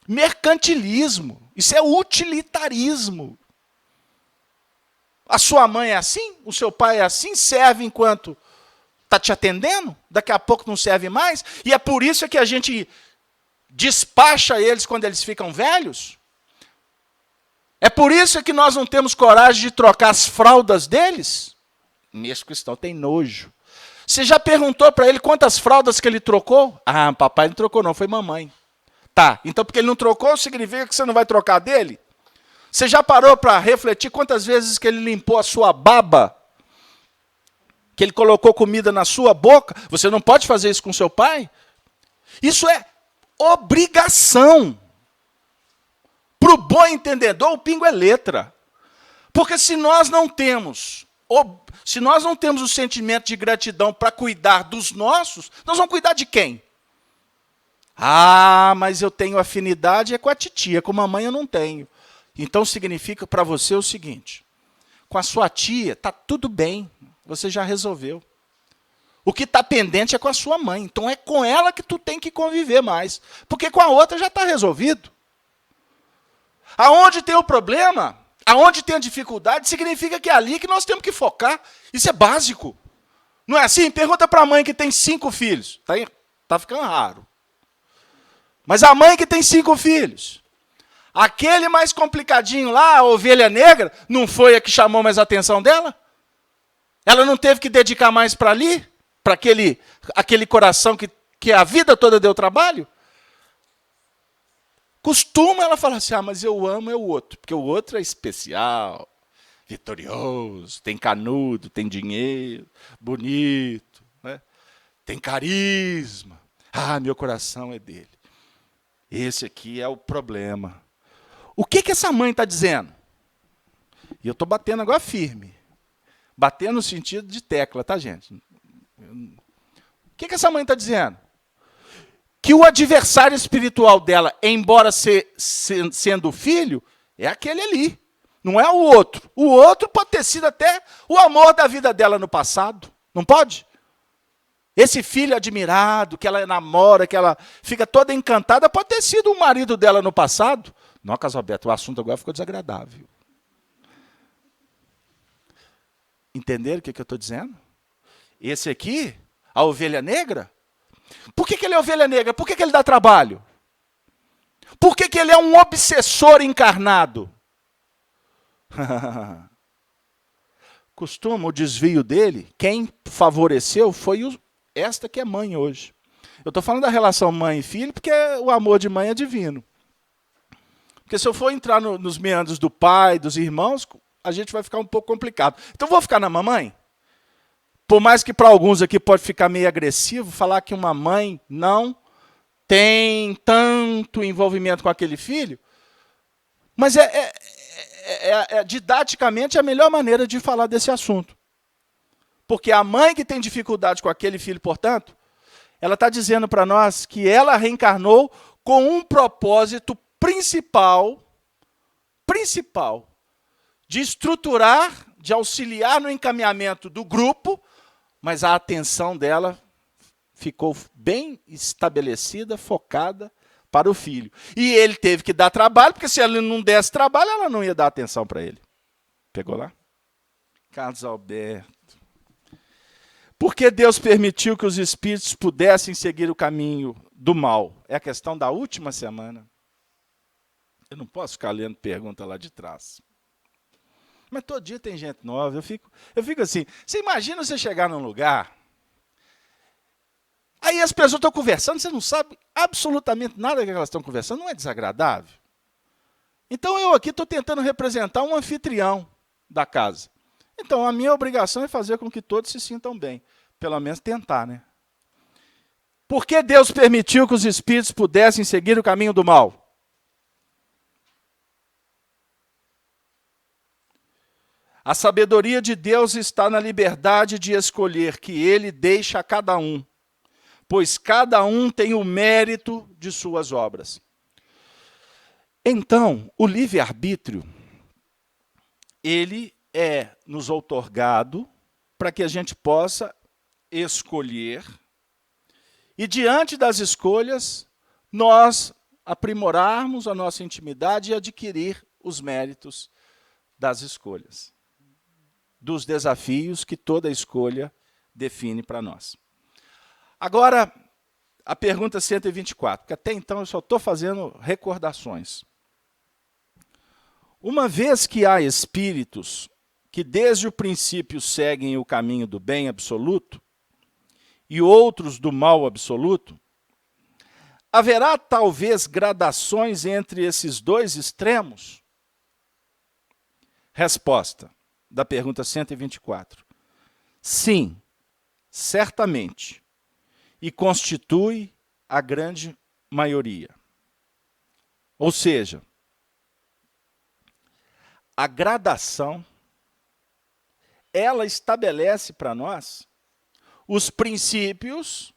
Speaker 1: mercantilismo, isso é utilitarismo. A sua mãe é assim, o seu pai é assim, serve enquanto está te atendendo, daqui a pouco não serve mais, e é por isso que a gente despacha eles quando eles ficam velhos. É por isso que nós não temos coragem de trocar as fraldas deles. Nesse cristão tem nojo. Você já perguntou para ele quantas fraldas que ele trocou? Ah, papai não trocou não, foi mamãe. Tá, então porque ele não trocou, significa que você não vai trocar dele? Você já parou para refletir quantas vezes que ele limpou a sua baba? Que ele colocou comida na sua boca? Você não pode fazer isso com seu pai? Isso é obrigação. Para o bom entendedor, o pingo é letra. Porque se nós não temos o sentimento de gratidão para cuidar dos nossos, nós vamos cuidar de quem? Ah, mas eu tenho afinidade é com a titia, com a mamãe eu não tenho. Então significa para você o seguinte, com a sua tia está tudo bem, você já resolveu. O que está pendente é com a sua mãe, então é com ela que tu tem que conviver mais, porque com a outra já está resolvido. Aonde tem o problema, aonde tem a dificuldade, significa que é ali que nós temos que focar, isso é básico. Não é assim? Pergunta para a mãe que tem 5 filhos, tá ficando raro. Mas a mãe que tem 5 filhos, aquele mais complicadinho lá, a ovelha negra, não foi a que chamou mais a atenção dela? Ela não teve que dedicar mais para ali? Para aquele coração que a vida toda deu trabalho? Costuma ela falar assim, mas eu amo é o outro, porque o outro é especial, vitorioso, tem canudo, tem dinheiro, bonito, né? Tem carisma. Ah, meu coração é dele. Esse aqui é o problema. O que essa mãe está dizendo? E eu estou batendo agora firme. Batendo no sentido de tecla, tá, gente? O que essa mãe está dizendo? Que o adversário espiritual dela, embora sendo filho, é aquele ali. Não é o outro. O outro pode ter sido até o amor da vida dela no passado. Não pode? Esse filho admirado, que ela namora, que ela fica toda encantada, pode ter sido o marido dela no passado. Não, Casalberto, o assunto agora ficou desagradável. Entenderam o que eu estou dizendo? Esse aqui, a ovelha negra, por que ele é ovelha negra? Por que ele dá trabalho? Por que ele é um obsessor encarnado? Costuma o desvio dele, quem favoreceu foi esta que é mãe hoje. Eu estou falando da relação mãe e filho, porque o amor de mãe é divino. Porque se eu for entrar nos meandros do pai, dos irmãos, a gente vai ficar um pouco complicado. Então, vou ficar na mamãe? Por mais que para alguns aqui pode ficar meio agressivo, falar que uma mãe não tem tanto envolvimento com aquele filho, mas didaticamente a melhor maneira de falar desse assunto. Porque a mãe que tem dificuldade com aquele filho, portanto, ela está dizendo para nós que ela reencarnou com um propósito principal, de estruturar, de auxiliar no encaminhamento do grupo, mas a atenção dela ficou bem estabelecida, focada para o filho. E ele teve que dar trabalho, porque se ele não desse trabalho, ela não ia dar atenção para ele. Pegou lá? Carlos Alberto. Por que Deus permitiu que os espíritos pudessem seguir o caminho do mal? É a questão da última semana. Eu não posso ficar lendo pergunta lá de trás. Mas todo dia tem gente nova. Eu fico assim. Você imagina você chegar num lugar, aí as pessoas estão conversando, você não sabe absolutamente nada que elas estão conversando. Não é desagradável? Então eu aqui estou tentando representar um anfitrião da casa. Então a minha obrigação é fazer com que todos se sintam bem. Pelo menos tentar, né? Por que Deus permitiu que os espíritos pudessem seguir o caminho do mal? A sabedoria de Deus está na liberdade de escolher que Ele deixa a cada um, pois cada um tem o mérito de suas obras. Então, o livre-arbítrio, ele é nos outorgado para que a gente possa escolher e, diante das escolhas, nós aprimorarmos a nossa intimidade e adquirir os méritos das escolhas, dos desafios que toda escolha define para nós. Agora, a pergunta 124, porque até então eu só estou fazendo recordações. Uma vez que há espíritos que desde o princípio seguem o caminho do bem absoluto e outros do mal absoluto, haverá talvez gradações entre esses dois extremos? Resposta da pergunta 124. Sim, certamente. E constitui a grande maioria. Ou seja, a gradação, ela estabelece para nós os princípios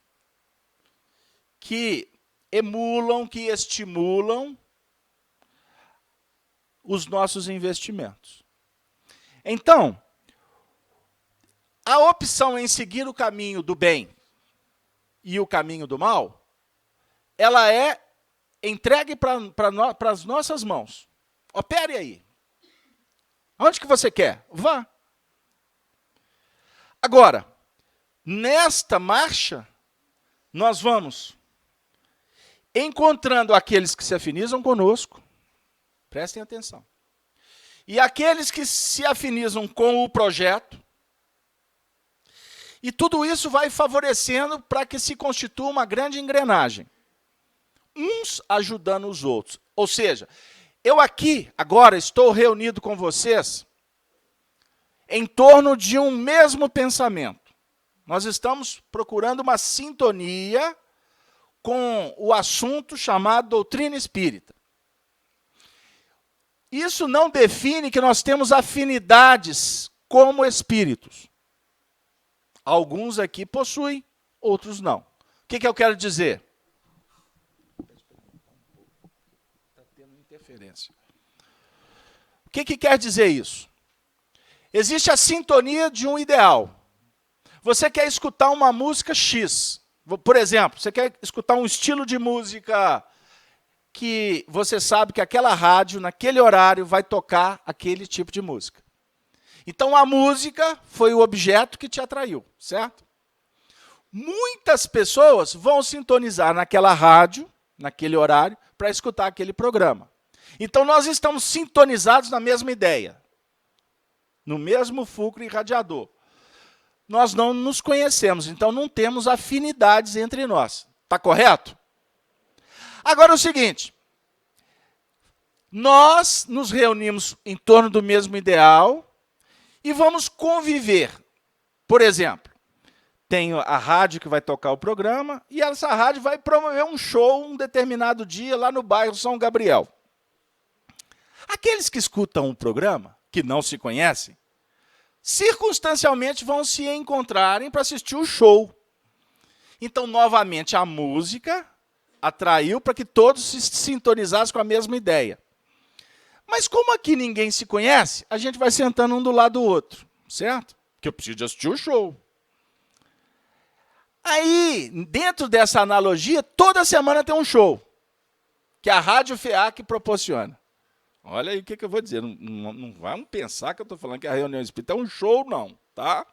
Speaker 1: que emulam, que estimulam os nossos investimentos. Então, a opção em seguir o caminho do bem e o caminho do mal, ela é entregue para as nossas mãos. Opere aí. Onde que você quer? Vá. Agora, nesta marcha, nós vamos encontrando aqueles que se afinizam conosco, prestem atenção, e aqueles que se afinizam com o projeto, e tudo isso vai favorecendo para que se constitua uma grande engrenagem, uns ajudando os outros. Ou seja, eu aqui, agora, estou reunido com vocês em torno de um mesmo pensamento. Nós estamos procurando uma sintonia com o assunto chamado doutrina espírita. Isso não define que nós temos afinidades como espíritos. Alguns aqui possuem, outros não. O que eu quero dizer? Está tendo interferência. O que quer dizer isso? Existe a sintonia de um ideal. Você quer escutar uma música X. Por exemplo, você quer escutar um estilo de música que você sabe que aquela rádio, naquele horário, vai tocar aquele tipo de música. Então, a música foi o objeto que te atraiu, certo? Muitas pessoas vão sintonizar naquela rádio, naquele horário, para escutar aquele programa. Então, nós estamos sintonizados na mesma ideia, no mesmo fulcro irradiador. Nós não nos conhecemos, então não temos afinidades entre nós. Está correto? Agora é o seguinte, nós nos reunimos em torno do mesmo ideal e vamos conviver. Por exemplo, tem a rádio que vai tocar o programa, e essa rádio vai promover um show um determinado dia lá no bairro São Gabriel. Aqueles que escutam o programa, que não se conhecem, circunstancialmente vão se encontrarem para assistir o show. Então, novamente, a música atraiu para que todos se sintonizassem com a mesma ideia. Mas como aqui ninguém se conhece, a gente vai sentando um do lado do outro, certo? Porque eu preciso de assistir o show. Aí, dentro dessa analogia, toda semana tem um show, que a Rádio FEAC proporciona. Olha aí o que eu vou dizer. Não vamos pensar que eu estou falando que a reunião espírita é um show, não. Tá?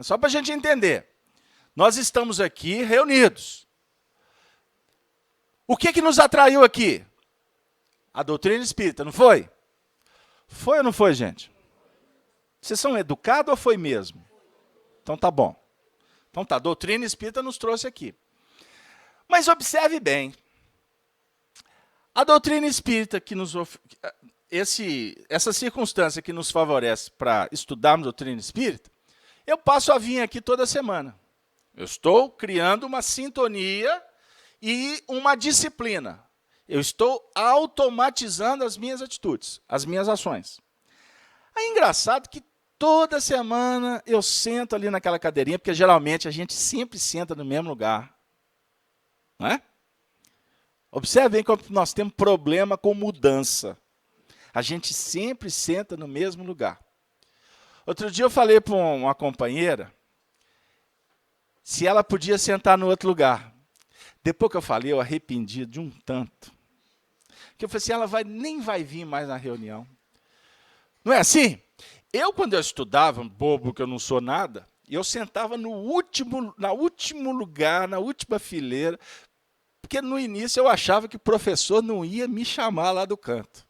Speaker 1: É só para a gente entender. Nós estamos aqui reunidos. O que nos atraiu aqui? A doutrina espírita, não foi? Foi ou não foi, gente? Vocês são educados ou foi mesmo? Então tá bom. Então tá, a doutrina espírita nos trouxe aqui. Mas observe bem. A doutrina espírita, que essa circunstância que nos favorece para estudarmos a doutrina espírita, eu passo a vir aqui toda semana. Eu estou criando uma sintonia e uma disciplina. Eu estou automatizando as minhas atitudes, as minhas ações. É engraçado que toda semana eu sento ali naquela cadeirinha, porque geralmente a gente sempre senta no mesmo lugar. Não é? Observem como nós temos problema com mudança. A gente sempre senta no mesmo lugar. Outro dia eu falei para uma companheira se ela podia sentar no outro lugar. Depois que eu falei, eu arrependi de um tanto. Que eu falei assim, ela nem vai vir mais na reunião. Não é assim? Eu, quando eu estudava, bobo que eu não sou nada, eu sentava no último lugar, na última fileira, porque no início eu achava que o professor não ia me chamar lá do canto.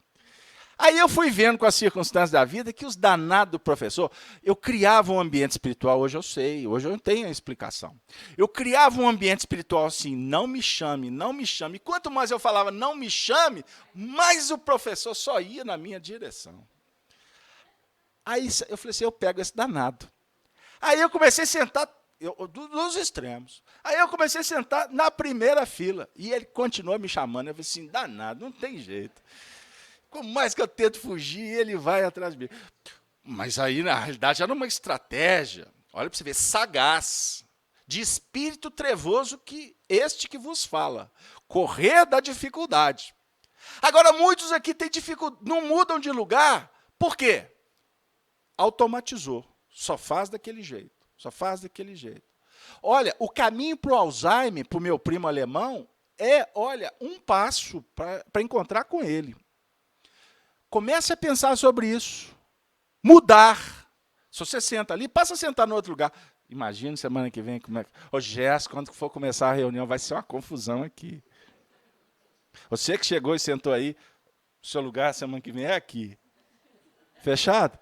Speaker 1: Aí eu fui vendo com as circunstâncias da vida que os danados do professor, eu criava um ambiente espiritual, hoje eu sei, hoje eu tenho a explicação. Eu criava um ambiente espiritual assim, não me chame, não me chame. E quanto mais eu falava não me chame, mais o professor só ia na minha direção. Aí eu falei assim, eu pego esse danado. Aí eu comecei a sentar dos extremos. Aí eu comecei a sentar na primeira fila. E ele continuou me chamando. Eu falei assim, danado, não tem jeito. Por mais que eu tento fugir, ele vai atrás de mim. Mas aí, na realidade, era uma estratégia, olha para você ver, sagaz, de espírito trevoso que este que vos fala. Correr da dificuldade. Agora, muitos aqui têm dificuldade, não mudam de lugar. Por quê? Automatizou. Só faz daquele jeito. Só faz daquele jeito. Olha, o caminho para o Alzheimer, para o meu primo alemão, olha, um passo para encontrar com ele. Comece a pensar sobre isso. Mudar. Se você senta ali, passa a sentar no outro lugar. Imagina semana que vem como é que... Ô, Jéssica, quando for começar a reunião, vai ser uma confusão aqui. Você que chegou e sentou aí, o seu lugar semana que vem é aqui. Fechado?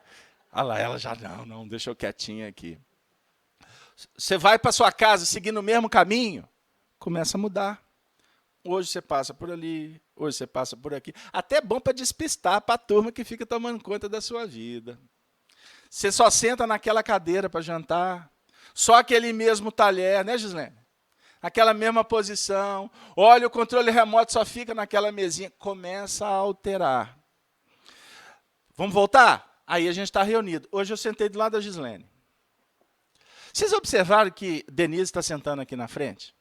Speaker 1: Ah lá, ela já, não, deixa eu quietinha aqui. Você vai para sua casa seguindo o mesmo caminho, começa a mudar. Hoje você passa por ali, hoje você passa por aqui. Até bom para despistar para a turma que fica tomando conta da sua vida. Você só senta naquela cadeira para jantar, só aquele mesmo talher, né, Gislene? Aquela mesma posição. Olha, o controle remoto só fica naquela mesinha. Começa a alterar. Vamos voltar? Aí a gente está reunido. Hoje eu sentei do lado da Gislene. Vocês observaram que Denise está sentando aqui na frente?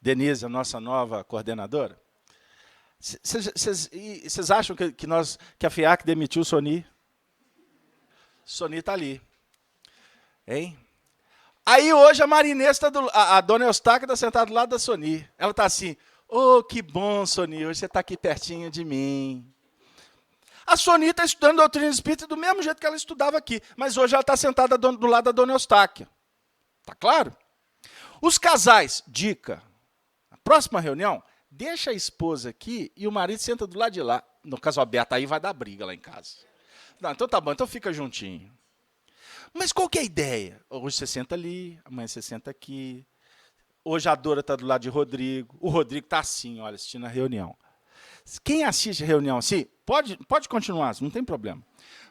Speaker 1: Denise, a nossa nova coordenadora. Vocês acham que a FEAC demitiu o Soni? Soni está ali. Hein? Aí hoje a Marinês, a dona Eustáquia está sentada do lado da Soni. Ela está assim, que bom, Soni, hoje você está aqui pertinho de mim. A Soni está estudando doutrina espírita do mesmo jeito que ela estudava aqui, mas hoje ela está sentada do lado da dona Eustáquia. Está claro? Os casais, dica, na próxima reunião, deixa a esposa aqui e o marido senta do lado de lá. No caso aberto, aí vai dar briga lá em casa. Não, então tá bom, então fica juntinho. Mas qual que é a ideia? Hoje você senta ali, amanhã você senta aqui. Hoje a Dora está do lado de Rodrigo. O Rodrigo está assim, olha, assistindo a reunião. Quem assiste a reunião assim, pode continuar, não tem problema.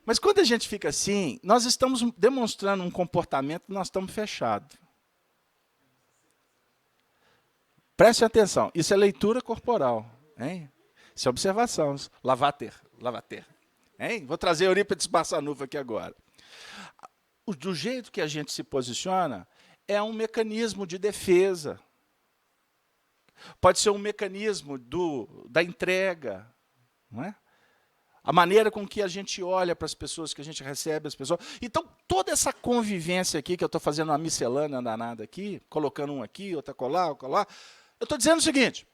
Speaker 1: Mas quando a gente fica assim, nós estamos demonstrando um comportamento, nós estamos fechados. Preste atenção, isso é leitura corporal, hein? Isso é observação, lavater. Hein? Vou trazer Eurípides Barçanufo aqui agora. Do jeito que a gente se posiciona, é um mecanismo de defesa. Pode ser um mecanismo da entrega, não é? A maneira com que a gente olha para as pessoas, que a gente recebe as pessoas. Então, toda essa convivência aqui, que eu estou fazendo uma miscelânea danada aqui, colocando um aqui, outro acolá, eu estou dizendo o seguinte,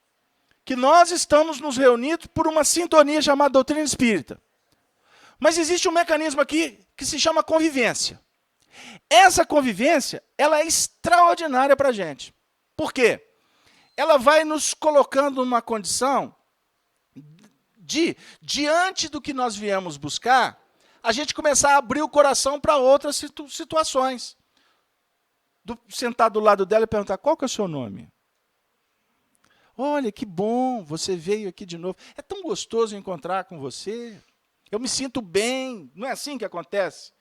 Speaker 1: que nós estamos nos reunindo por uma sintonia chamada doutrina espírita. Mas existe um mecanismo aqui que se chama convivência. Essa convivência, ela é extraordinária para a gente. Por quê? Ela vai nos colocando numa condição de, diante do que nós viemos buscar, a gente começar a abrir o coração para outras situações. Sentar do lado dela e perguntar, qual que é o seu nome? Olha, que bom, você veio aqui de novo. É tão gostoso encontrar com você. Eu me sinto bem. Não é assim que acontece?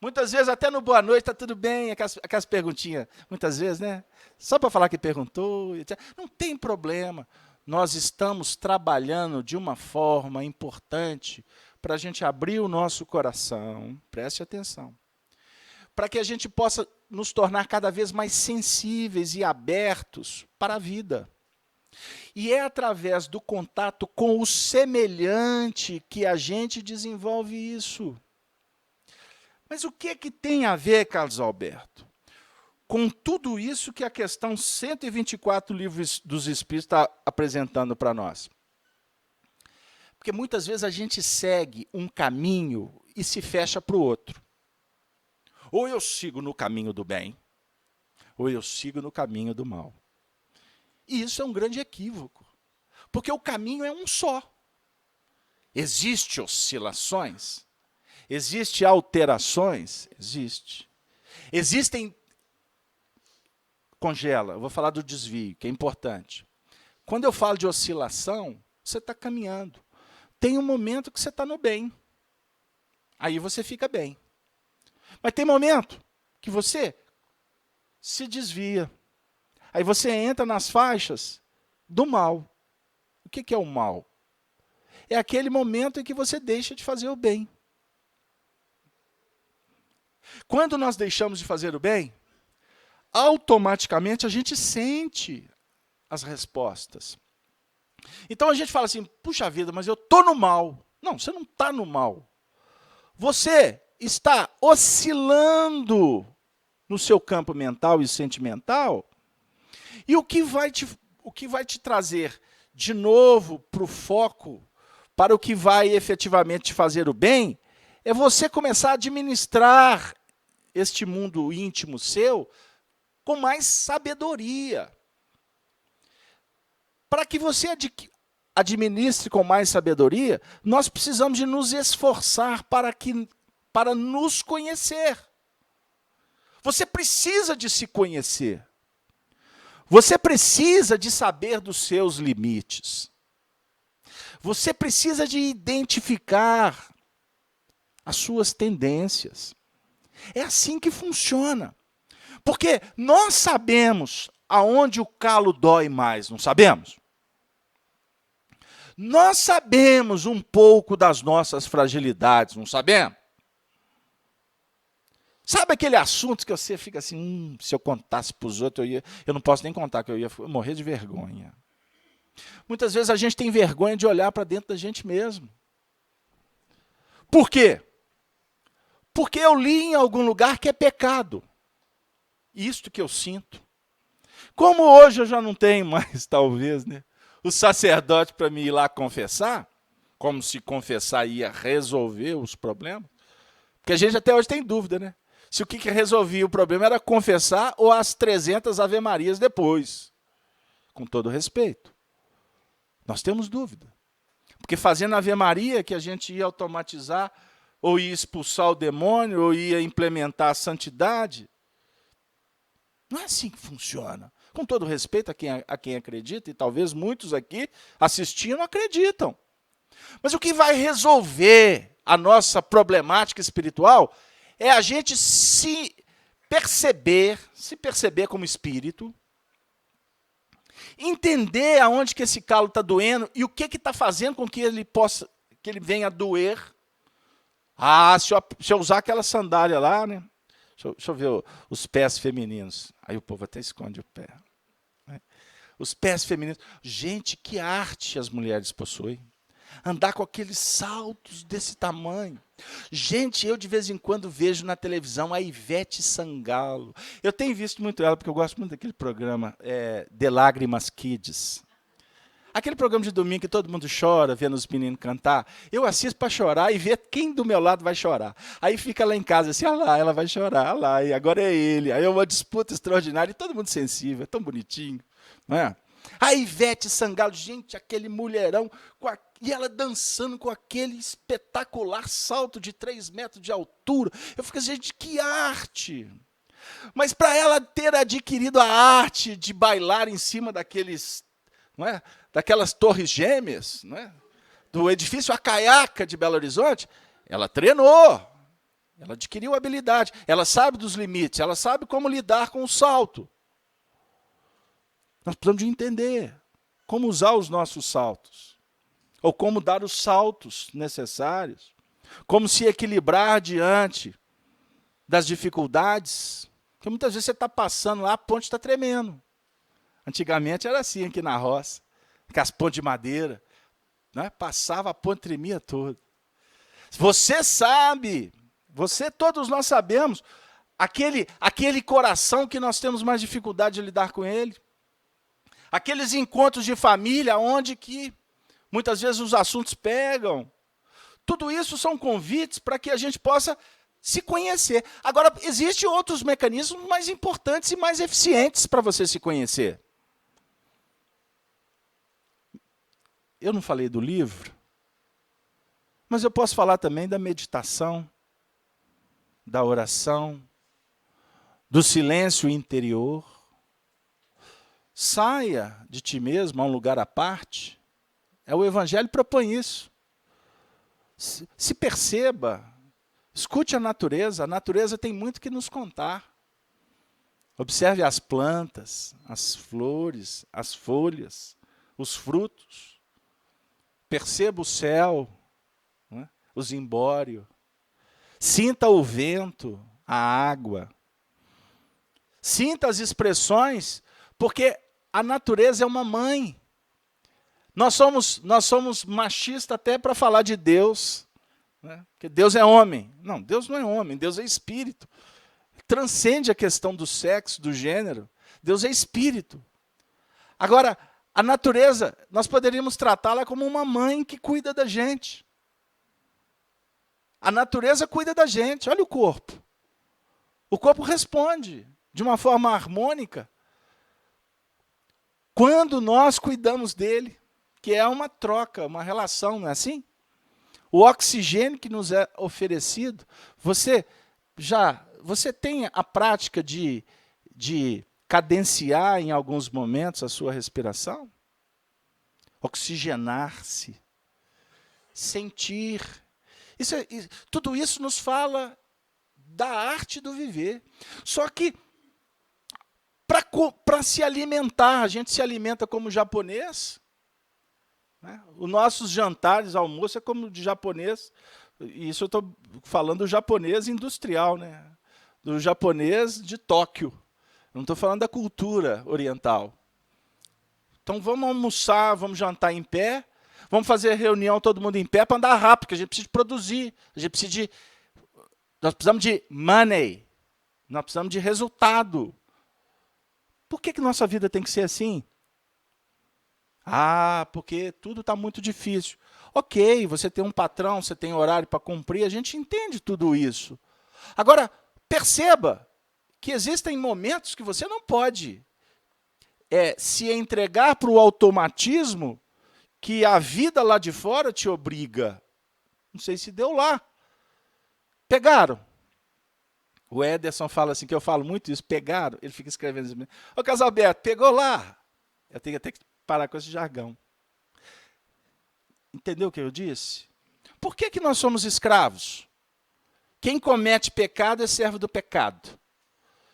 Speaker 1: Muitas vezes, até no boa noite, está tudo bem, aquelas perguntinhas. Muitas vezes, né? Só para falar que perguntou. Não tem problema. Nós estamos trabalhando de uma forma importante para a gente abrir o nosso coração. Preste atenção. Para que a gente possa nos tornar cada vez mais sensíveis e abertos para a vida. E é através do contato com o semelhante que a gente desenvolve isso. Mas o que tem a ver, Carlos Alberto, com tudo isso que a questão 124 Livros dos Espíritos está apresentando para nós? Porque muitas vezes a gente segue um caminho e se fecha para o outro. Ou eu sigo no caminho do bem, ou eu sigo no caminho do mal. E isso é um grande equívoco, porque o caminho é um só. Existem oscilações? Existem alterações? Existe. Existem... Congela, eu vou falar do desvio, que é importante. Quando eu falo de oscilação, você está caminhando. Tem um momento que você está no bem. Aí você fica bem. Mas tem momento que você se desvia. Aí você entra nas faixas do mal. O que é o mal? É aquele momento em que você deixa de fazer o bem. Quando nós deixamos de fazer o bem, automaticamente a gente sente as respostas. Então a gente fala assim, puxa vida, mas eu estou no mal. Não, você não está no mal. Você está oscilando no seu campo mental e sentimental, e o que vai te trazer de novo para o foco, para o que vai efetivamente te fazer o bem, é você começar a administrar este mundo íntimo seu com mais sabedoria. Para que você administre com mais sabedoria, nós precisamos de nos esforçar para nos conhecer. Você precisa de se conhecer. Você precisa de saber dos seus limites. Você precisa de identificar as suas tendências. É assim que funciona. Porque nós sabemos aonde o calo dói mais, não sabemos? Nós sabemos um pouco das nossas fragilidades, não sabemos? Sabe aquele assunto que você fica assim, se eu contasse para os outros, eu não posso nem contar, que eu ia morrer de vergonha. Muitas vezes a gente tem vergonha de olhar para dentro da gente mesmo. Por quê? Porque eu li em algum lugar que é pecado. Isto que eu sinto. Como hoje eu já não tenho mais, talvez, né, o sacerdote para me ir lá confessar, como se confessar ia resolver os problemas, porque a gente até hoje tem dúvida, né? Se o que resolvia o problema era confessar ou as 300 Ave-Marias depois. Com todo respeito. Nós temos dúvida. Porque fazendo Ave-Maria que a gente ia automatizar, ou ia expulsar o demônio, ou ia implementar a santidade. Não é assim que funciona. Com todo respeito a quem acredita, e talvez muitos aqui assistindo acreditam. Mas o que vai resolver a nossa problemática espiritual é a gente se perceber como espírito, entender aonde que esse calo está doendo e o que está fazendo com que ele venha a doer. Se eu usar aquela sandália lá, né? Deixa eu ver os pés femininos. Aí o povo até esconde o pé. Né? Os pés femininos. Gente, que arte as mulheres possuem. Andar com aqueles saltos desse tamanho. Gente, eu de vez em quando vejo na televisão a Ivete Sangalo. Eu tenho visto muito ela, porque eu gosto muito daquele programa, De Lágrimas Kids. Aquele programa de domingo que todo mundo chora, vendo os meninos cantar. Eu assisto para chorar e ver quem do meu lado vai chorar. Aí fica lá em casa assim, lá, ela vai chorar, lá, e agora é ele. Aí é uma disputa extraordinária e todo mundo sensível, é tão bonitinho. Não é? A Ivete Sangalo, gente, aquele mulherão, e ela dançando com aquele espetacular salto de 3 metros de altura. Eu fico assim, gente, que arte! Mas para ela ter adquirido a arte de bailar em cima daqueles, não é? Daquelas torres gêmeas, não é? Do edifício Acaiaca de Belo Horizonte, ela treinou, ela adquiriu habilidade, ela sabe dos limites, ela sabe como lidar com o salto. Nós precisamos de entender como usar os nossos saltos, ou como dar os saltos necessários, como se equilibrar diante das dificuldades, porque muitas vezes você está passando lá, a ponte está tremendo. Antigamente era assim aqui na roça, com as pontes de madeira, né? Passava, a ponte tremia toda. Você sabe, todos nós sabemos, aquele coração que nós temos mais dificuldade de lidar com ele. Aqueles encontros de família onde que muitas vezes os assuntos pegam. Tudo isso são convites para que a gente possa se conhecer. Agora, existem outros mecanismos mais importantes e mais eficientes para você se conhecer. Eu não falei do livro, mas eu posso falar também da meditação, da oração, do silêncio interior. Saia de ti mesmo a um lugar à parte. O Evangelho propõe isso. Se perceba, escute a natureza tem muito que nos contar. Observe as plantas, as flores, as folhas, os frutos. Perceba o céu, né? O zimbório. Sinta o vento, a água. Sinta as expressões, porque a natureza é uma mãe. Nós somos machistas até para falar de Deus, né? Porque Deus é homem. Não, Deus não é homem, Deus é espírito. Transcende a questão do sexo, do gênero. Deus é espírito. Agora, a natureza, nós poderíamos tratá-la como uma mãe que cuida da gente. A natureza cuida da gente. Olha o corpo. O corpo responde de uma forma harmônica quando nós cuidamos dele, que é uma troca, uma relação, não é assim? O oxigênio que nos é oferecido, você tem a prática de cadenciar em alguns momentos a sua respiração? Oxigenar-se, sentir. Tudo isso nos fala da arte do viver. Só que, para se alimentar, a gente se alimenta como japonês. Né? Os nossos jantares, almoço, é como de japonês. Isso eu estou falando do japonês industrial, né? Do japonês de Tóquio. Não estou falando da cultura oriental. Então vamos almoçar, vamos jantar em pé, vamos fazer reunião todo mundo em pé para andar rápido, porque a gente precisa produzir, nós precisamos de money, nós precisamos de resultado. Por que nossa vida tem que ser assim? Porque tudo está muito difícil. Ok, você tem um patrão, você tem horário para cumprir, a gente entende tudo isso. Agora, perceba que existem momentos que você não pode se entregar para o automatismo que a vida lá de fora te obriga. Não sei se deu lá. Pegaram. O Ederson fala assim, que eu falo muito isso, pegaram. Ele fica escrevendo assim, ô Casalberto, pegou lá. Eu tenho até que parar com esse jargão. Entendeu o que eu disse? Por que nós somos escravos? Quem comete pecado é servo do pecado.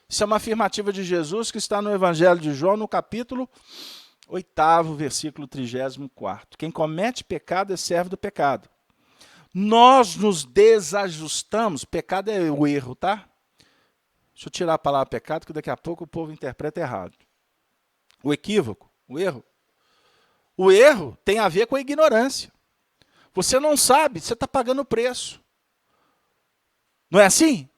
Speaker 1: Isso é uma afirmativa de Jesus que está no Evangelho de João, no capítulo 8º, versículo 34. Quem comete pecado é servo do pecado. Nós nos desajustamos, pecado é o erro, tá? Deixa eu tirar a palavra pecado, que daqui a pouco o povo interpreta errado. O equívoco, o erro. O erro tem a ver com a ignorância. Você não sabe, você está pagando o preço. Não é assim?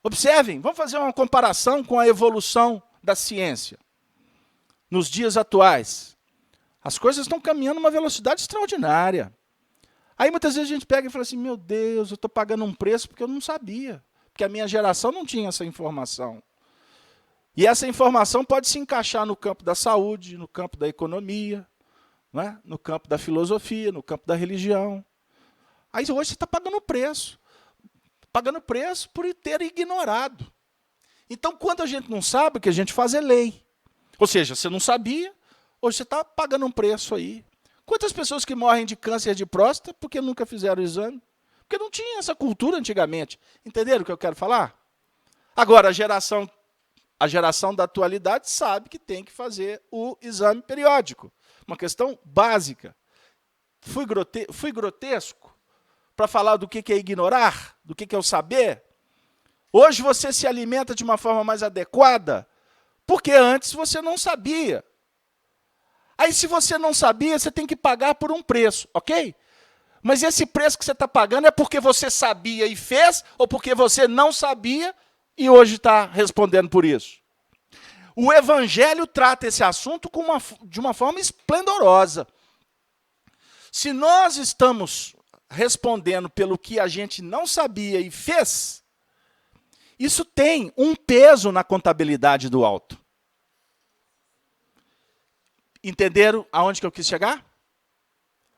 Speaker 1: Observem, vamos fazer uma comparação com a evolução da ciência. Nos dias atuais, as coisas estão caminhando numa velocidade extraordinária. Aí muitas vezes a gente pega e fala assim, meu Deus, eu estou pagando um preço porque eu não sabia. Porque a minha geração não tinha essa informação. E essa informação pode se encaixar no campo da saúde, no campo da economia, não é? No campo da filosofia, no campo da religião. Aí hoje você está pagando preço. Pagando preço por ter ignorado. Então, quando a gente não sabe, o que a gente faz é lei. Ou seja, você não sabia, hoje você está pagando um preço aí. Quantas pessoas que morrem de câncer de próstata porque nunca fizeram o exame? Porque não tinha essa cultura antigamente. Entenderam o que eu quero falar? Agora, a geração da atualidade sabe que tem que fazer o exame periódico. Uma questão básica. Fui grotesco para falar do que é ignorar, do que é o saber? Hoje você se alimenta de uma forma mais adequada, porque antes você não sabia. Aí, se você não sabia, você tem que pagar por um preço, ok? Mas esse preço que você está pagando é porque você sabia e fez, ou porque você não sabia e hoje está respondendo por isso? O Evangelho trata esse assunto de uma forma esplendorosa. Se nós estamos respondendo pelo que a gente não sabia e fez, isso tem um peso na contabilidade do alto. Entenderam aonde que eu quis chegar?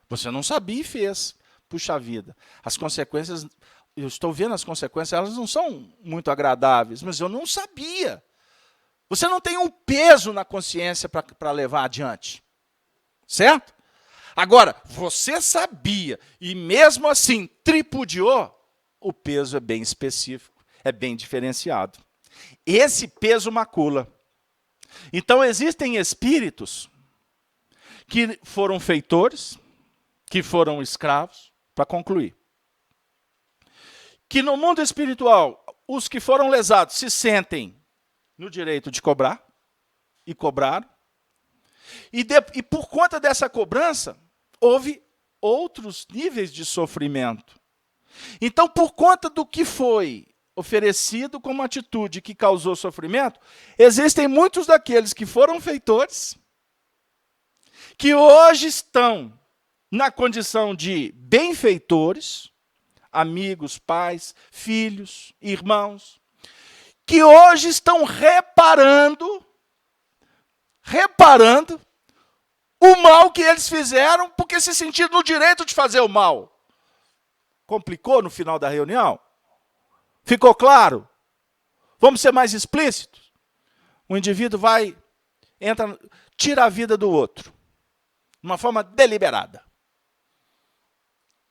Speaker 1: Você não sabia e fez. Puxa vida. As consequências, eu estou vendo as consequências, elas não são muito agradáveis, mas eu não sabia. Você não tem um peso na consciência para levar adiante. Certo? Agora, você sabia e mesmo assim tripudiou, o peso é bem específico, é bem diferenciado. Esse peso macula. Então, existem espíritos que foram feitores, que foram escravos, para concluir. Que no mundo espiritual, os que foram lesados se sentem no direito de cobrar, e cobraram. E por conta dessa cobrança, houve outros níveis de sofrimento. Então, por conta do que foi oferecido como atitude que causou sofrimento, existem muitos daqueles que foram feitores, que hoje estão na condição de benfeitores, amigos, pais, filhos, irmãos, que hoje estão reparando o mal que eles fizeram, porque se sentiram no direito de fazer o mal. Complicou no final da reunião? Ficou claro? Vamos ser mais explícitos? O indivíduo tira a vida do outro, de uma forma deliberada.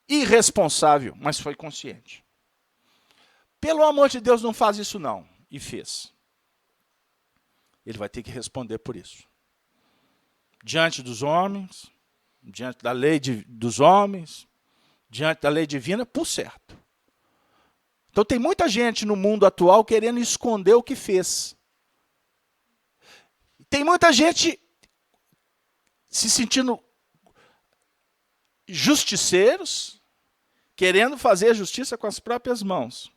Speaker 1: Irresponsável, mas foi consciente. Pelo amor de Deus, não faz isso não. E fez. Ele vai ter que responder por isso. Diante dos homens, diante da lei dos homens, diante da lei divina, por certo. Então tem muita gente no mundo atual querendo esconder o que fez. Tem muita gente se sentindo justiceiros, querendo fazer justiça com as próprias mãos.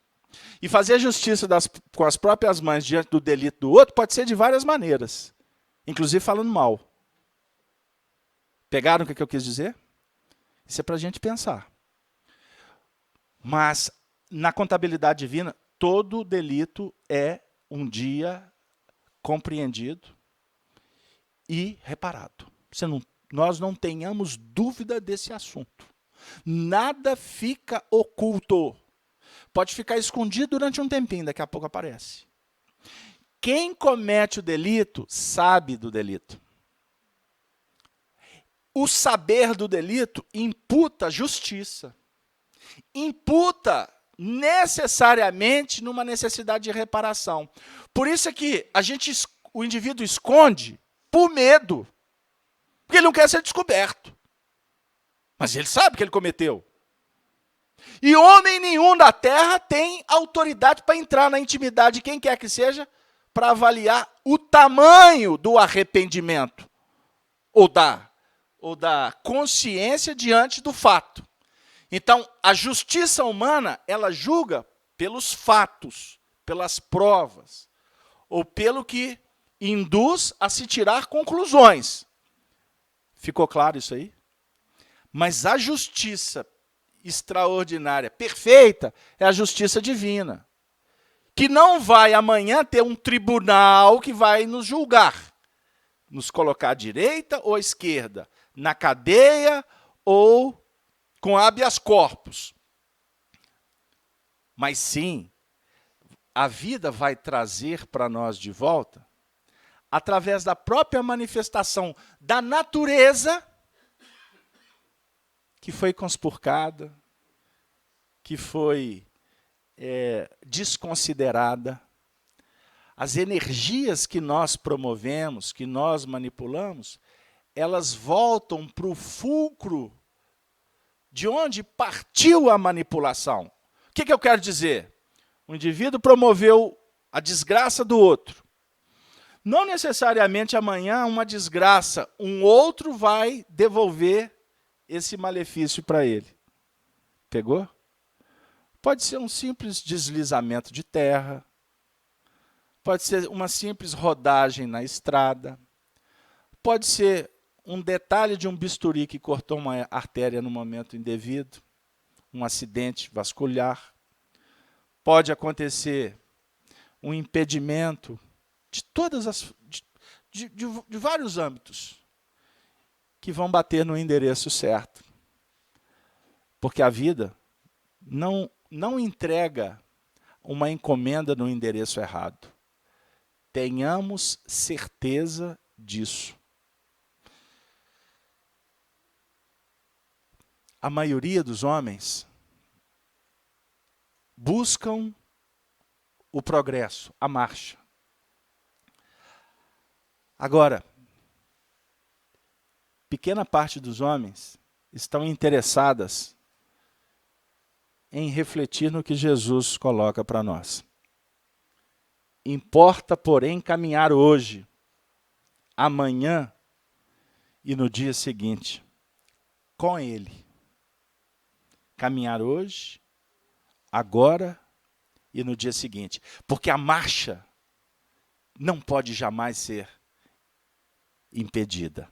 Speaker 1: E fazer justiça com as próprias mãos diante do delito do outro pode ser de várias maneiras, inclusive falando mal. Pegaram o que eu quis dizer? Isso é para a gente pensar. Mas, na contabilidade divina, todo delito é um dia compreendido e reparado. Nós não tenhamos dúvida desse assunto. Nada fica oculto. Pode ficar escondido durante um tempinho, daqui a pouco aparece. Quem comete o delito, sabe do delito. O saber do delito imputa justiça. Imputa necessariamente numa necessidade de reparação. Por isso é que o indivíduo esconde por medo. Porque ele não quer ser descoberto. Mas ele sabe que ele cometeu. E homem nenhum da terra tem autoridade para entrar na intimidade de quem quer que seja, para avaliar o tamanho do arrependimento ou da consciência diante do fato. Então, a justiça humana, ela julga pelos fatos, pelas provas, ou pelo que induz a se tirar conclusões. Ficou claro isso aí? Mas a justiça extraordinária, perfeita, é a justiça divina. Que não vai amanhã ter um tribunal que vai nos julgar, nos colocar à direita ou à esquerda, na cadeia ou com habeas corpus. Mas sim, a vida vai trazer para nós de volta, através da própria manifestação da natureza, que foi conspurcada, que foi desconsiderada. As energias que nós promovemos, que nós manipulamos, elas voltam para o fulcro de onde partiu a manipulação. O que eu quero dizer? O indivíduo promoveu a desgraça do outro. Não necessariamente amanhã uma desgraça, um outro vai devolver esse malefício para ele. Pegou? Pode ser um simples deslizamento de terra, pode ser uma simples rodagem na estrada, pode ser um detalhe de um bisturi que cortou uma artéria no momento indevido, um acidente vascular, pode acontecer um impedimento de todas as de vários âmbitos que vão bater no endereço certo. Porque a vida não entrega uma encomenda no endereço errado. Tenhamos certeza disso. A maioria dos homens buscam o progresso, a marcha. Agora, pequena parte dos homens estão interessadas em refletir no que Jesus coloca para nós. Importa, porém, caminhar hoje, amanhã e no dia seguinte, com Ele. Caminhar hoje, agora e no dia seguinte. Porque a marcha não pode jamais ser impedida.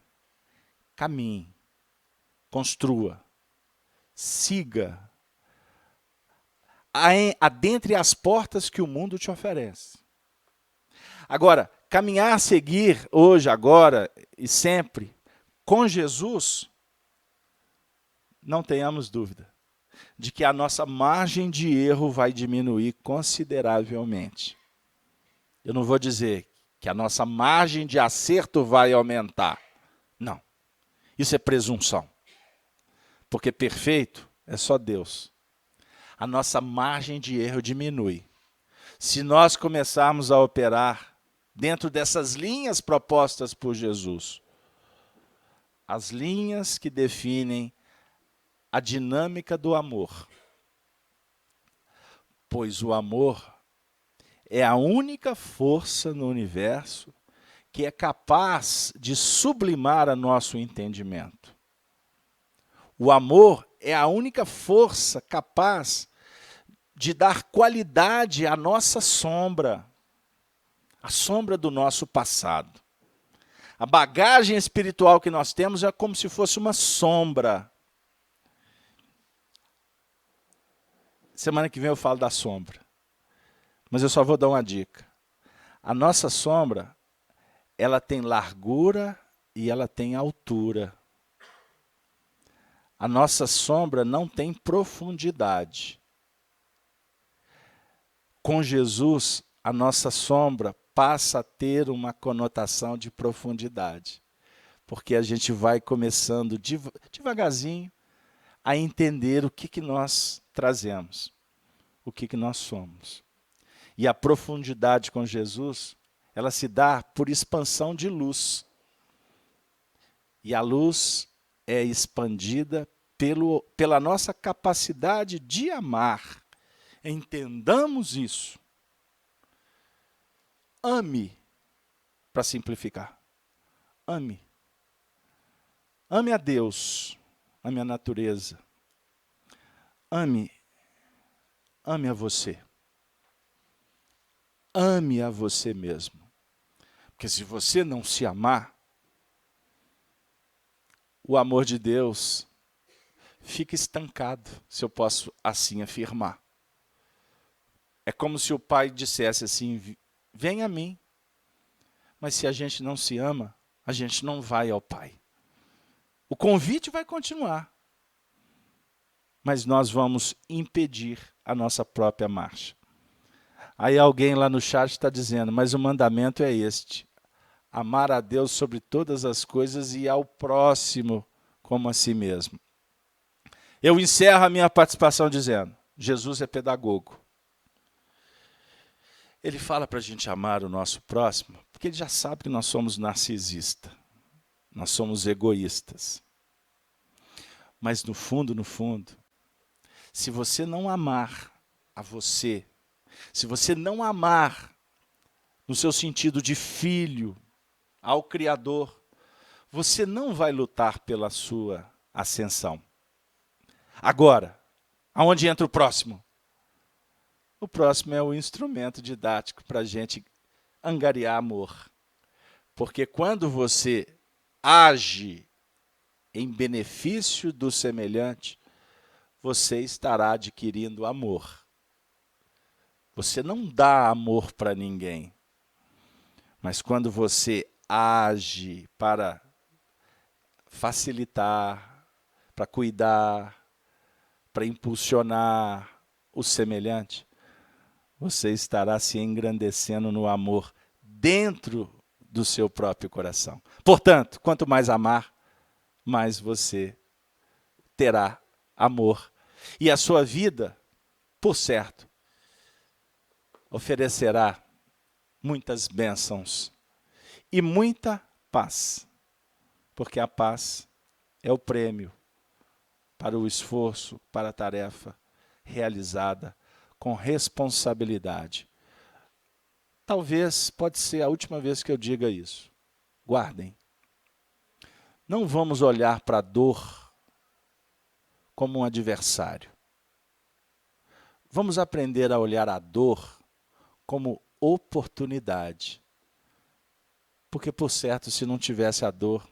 Speaker 1: Caminhe, construa, siga, adentre as portas que o mundo te oferece. Agora, caminhar, seguir hoje, agora e sempre com Jesus, não tenhamos dúvida de que a nossa margem de erro vai diminuir consideravelmente. Eu não vou dizer que a nossa margem de acerto vai aumentar. Não. Isso é presunção. Porque perfeito é só Deus. A nossa margem de erro diminui. Se nós começarmos a operar dentro dessas linhas propostas por Jesus, as linhas que definem a dinâmica do amor. Pois o amor é a única força no universo que é capaz de sublimar a nosso entendimento. O amor é a única força capaz de dar qualidade à nossa sombra, a sombra do nosso passado. A bagagem espiritual que nós temos é como se fosse uma sombra. Semana que vem eu falo da sombra. Mas eu só vou dar uma dica. A nossa sombra, ela tem largura e ela tem altura. A nossa sombra não tem profundidade. Com Jesus, a nossa sombra passa a ter uma conotação de profundidade. Porque a gente vai começando devagarzinho a entender o que nós trazemos, o que nós somos. E a profundidade com Jesus, ela se dá por expansão de luz. E a luz é expandida pela nossa capacidade de amar. Entendamos isso. Ame, para simplificar. Ame. Ame a Deus. Ame a natureza. Ame a você. Ame a você mesmo. Porque se você não se amar, o amor de Deus fica estancado, se eu posso assim afirmar. É como se o pai dissesse assim, vem a mim. Mas se a gente não se ama, a gente não vai ao pai. O convite vai continuar. Mas nós vamos impedir a nossa própria marcha. Aí alguém lá no chat está dizendo, mas o mandamento é este. Amar a Deus sobre todas as coisas e ao próximo como a si mesmo. Eu encerro a minha participação dizendo, Jesus é pedagogo. Ele fala para a gente amar o nosso próximo, porque ele já sabe que nós somos narcisistas. Nós somos egoístas. Mas no fundo, se você não amar a você, se você não amar no seu sentido de filho ao Criador, você não vai lutar pela sua ascensão. Agora, aonde entra o próximo? O próximo é o instrumento didático para a gente angariar amor. Porque quando você age em benefício do semelhante, você estará adquirindo amor. Você não dá amor para ninguém. Mas quando você age para facilitar, para cuidar, para impulsionar o semelhante, você estará se engrandecendo no amor dentro do seu próprio coração. Portanto, quanto mais amar, mais você terá amor. E a sua vida, por certo, oferecerá muitas bênçãos e muita paz. Porque a paz é o prêmio para o esforço, para a tarefa realizada com responsabilidade. Talvez, pode ser a última vez que eu diga isso. Guardem. Não vamos olhar para a dor como um adversário. Vamos aprender a olhar a dor como oportunidade. Porque, por certo, se não tivesse a dor,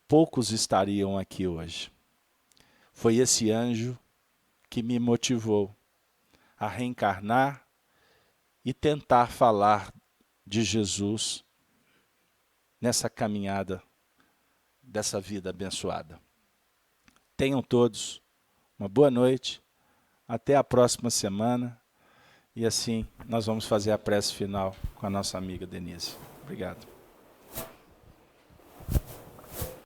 Speaker 1: poucos estariam aqui hoje. Foi esse anjo que me motivou a reencarnar e tentar falar de Jesus nessa caminhada dessa vida abençoada. Tenham todos uma boa noite, até a próxima semana, e assim nós vamos fazer a prece final com a nossa amiga Denise. Obrigado.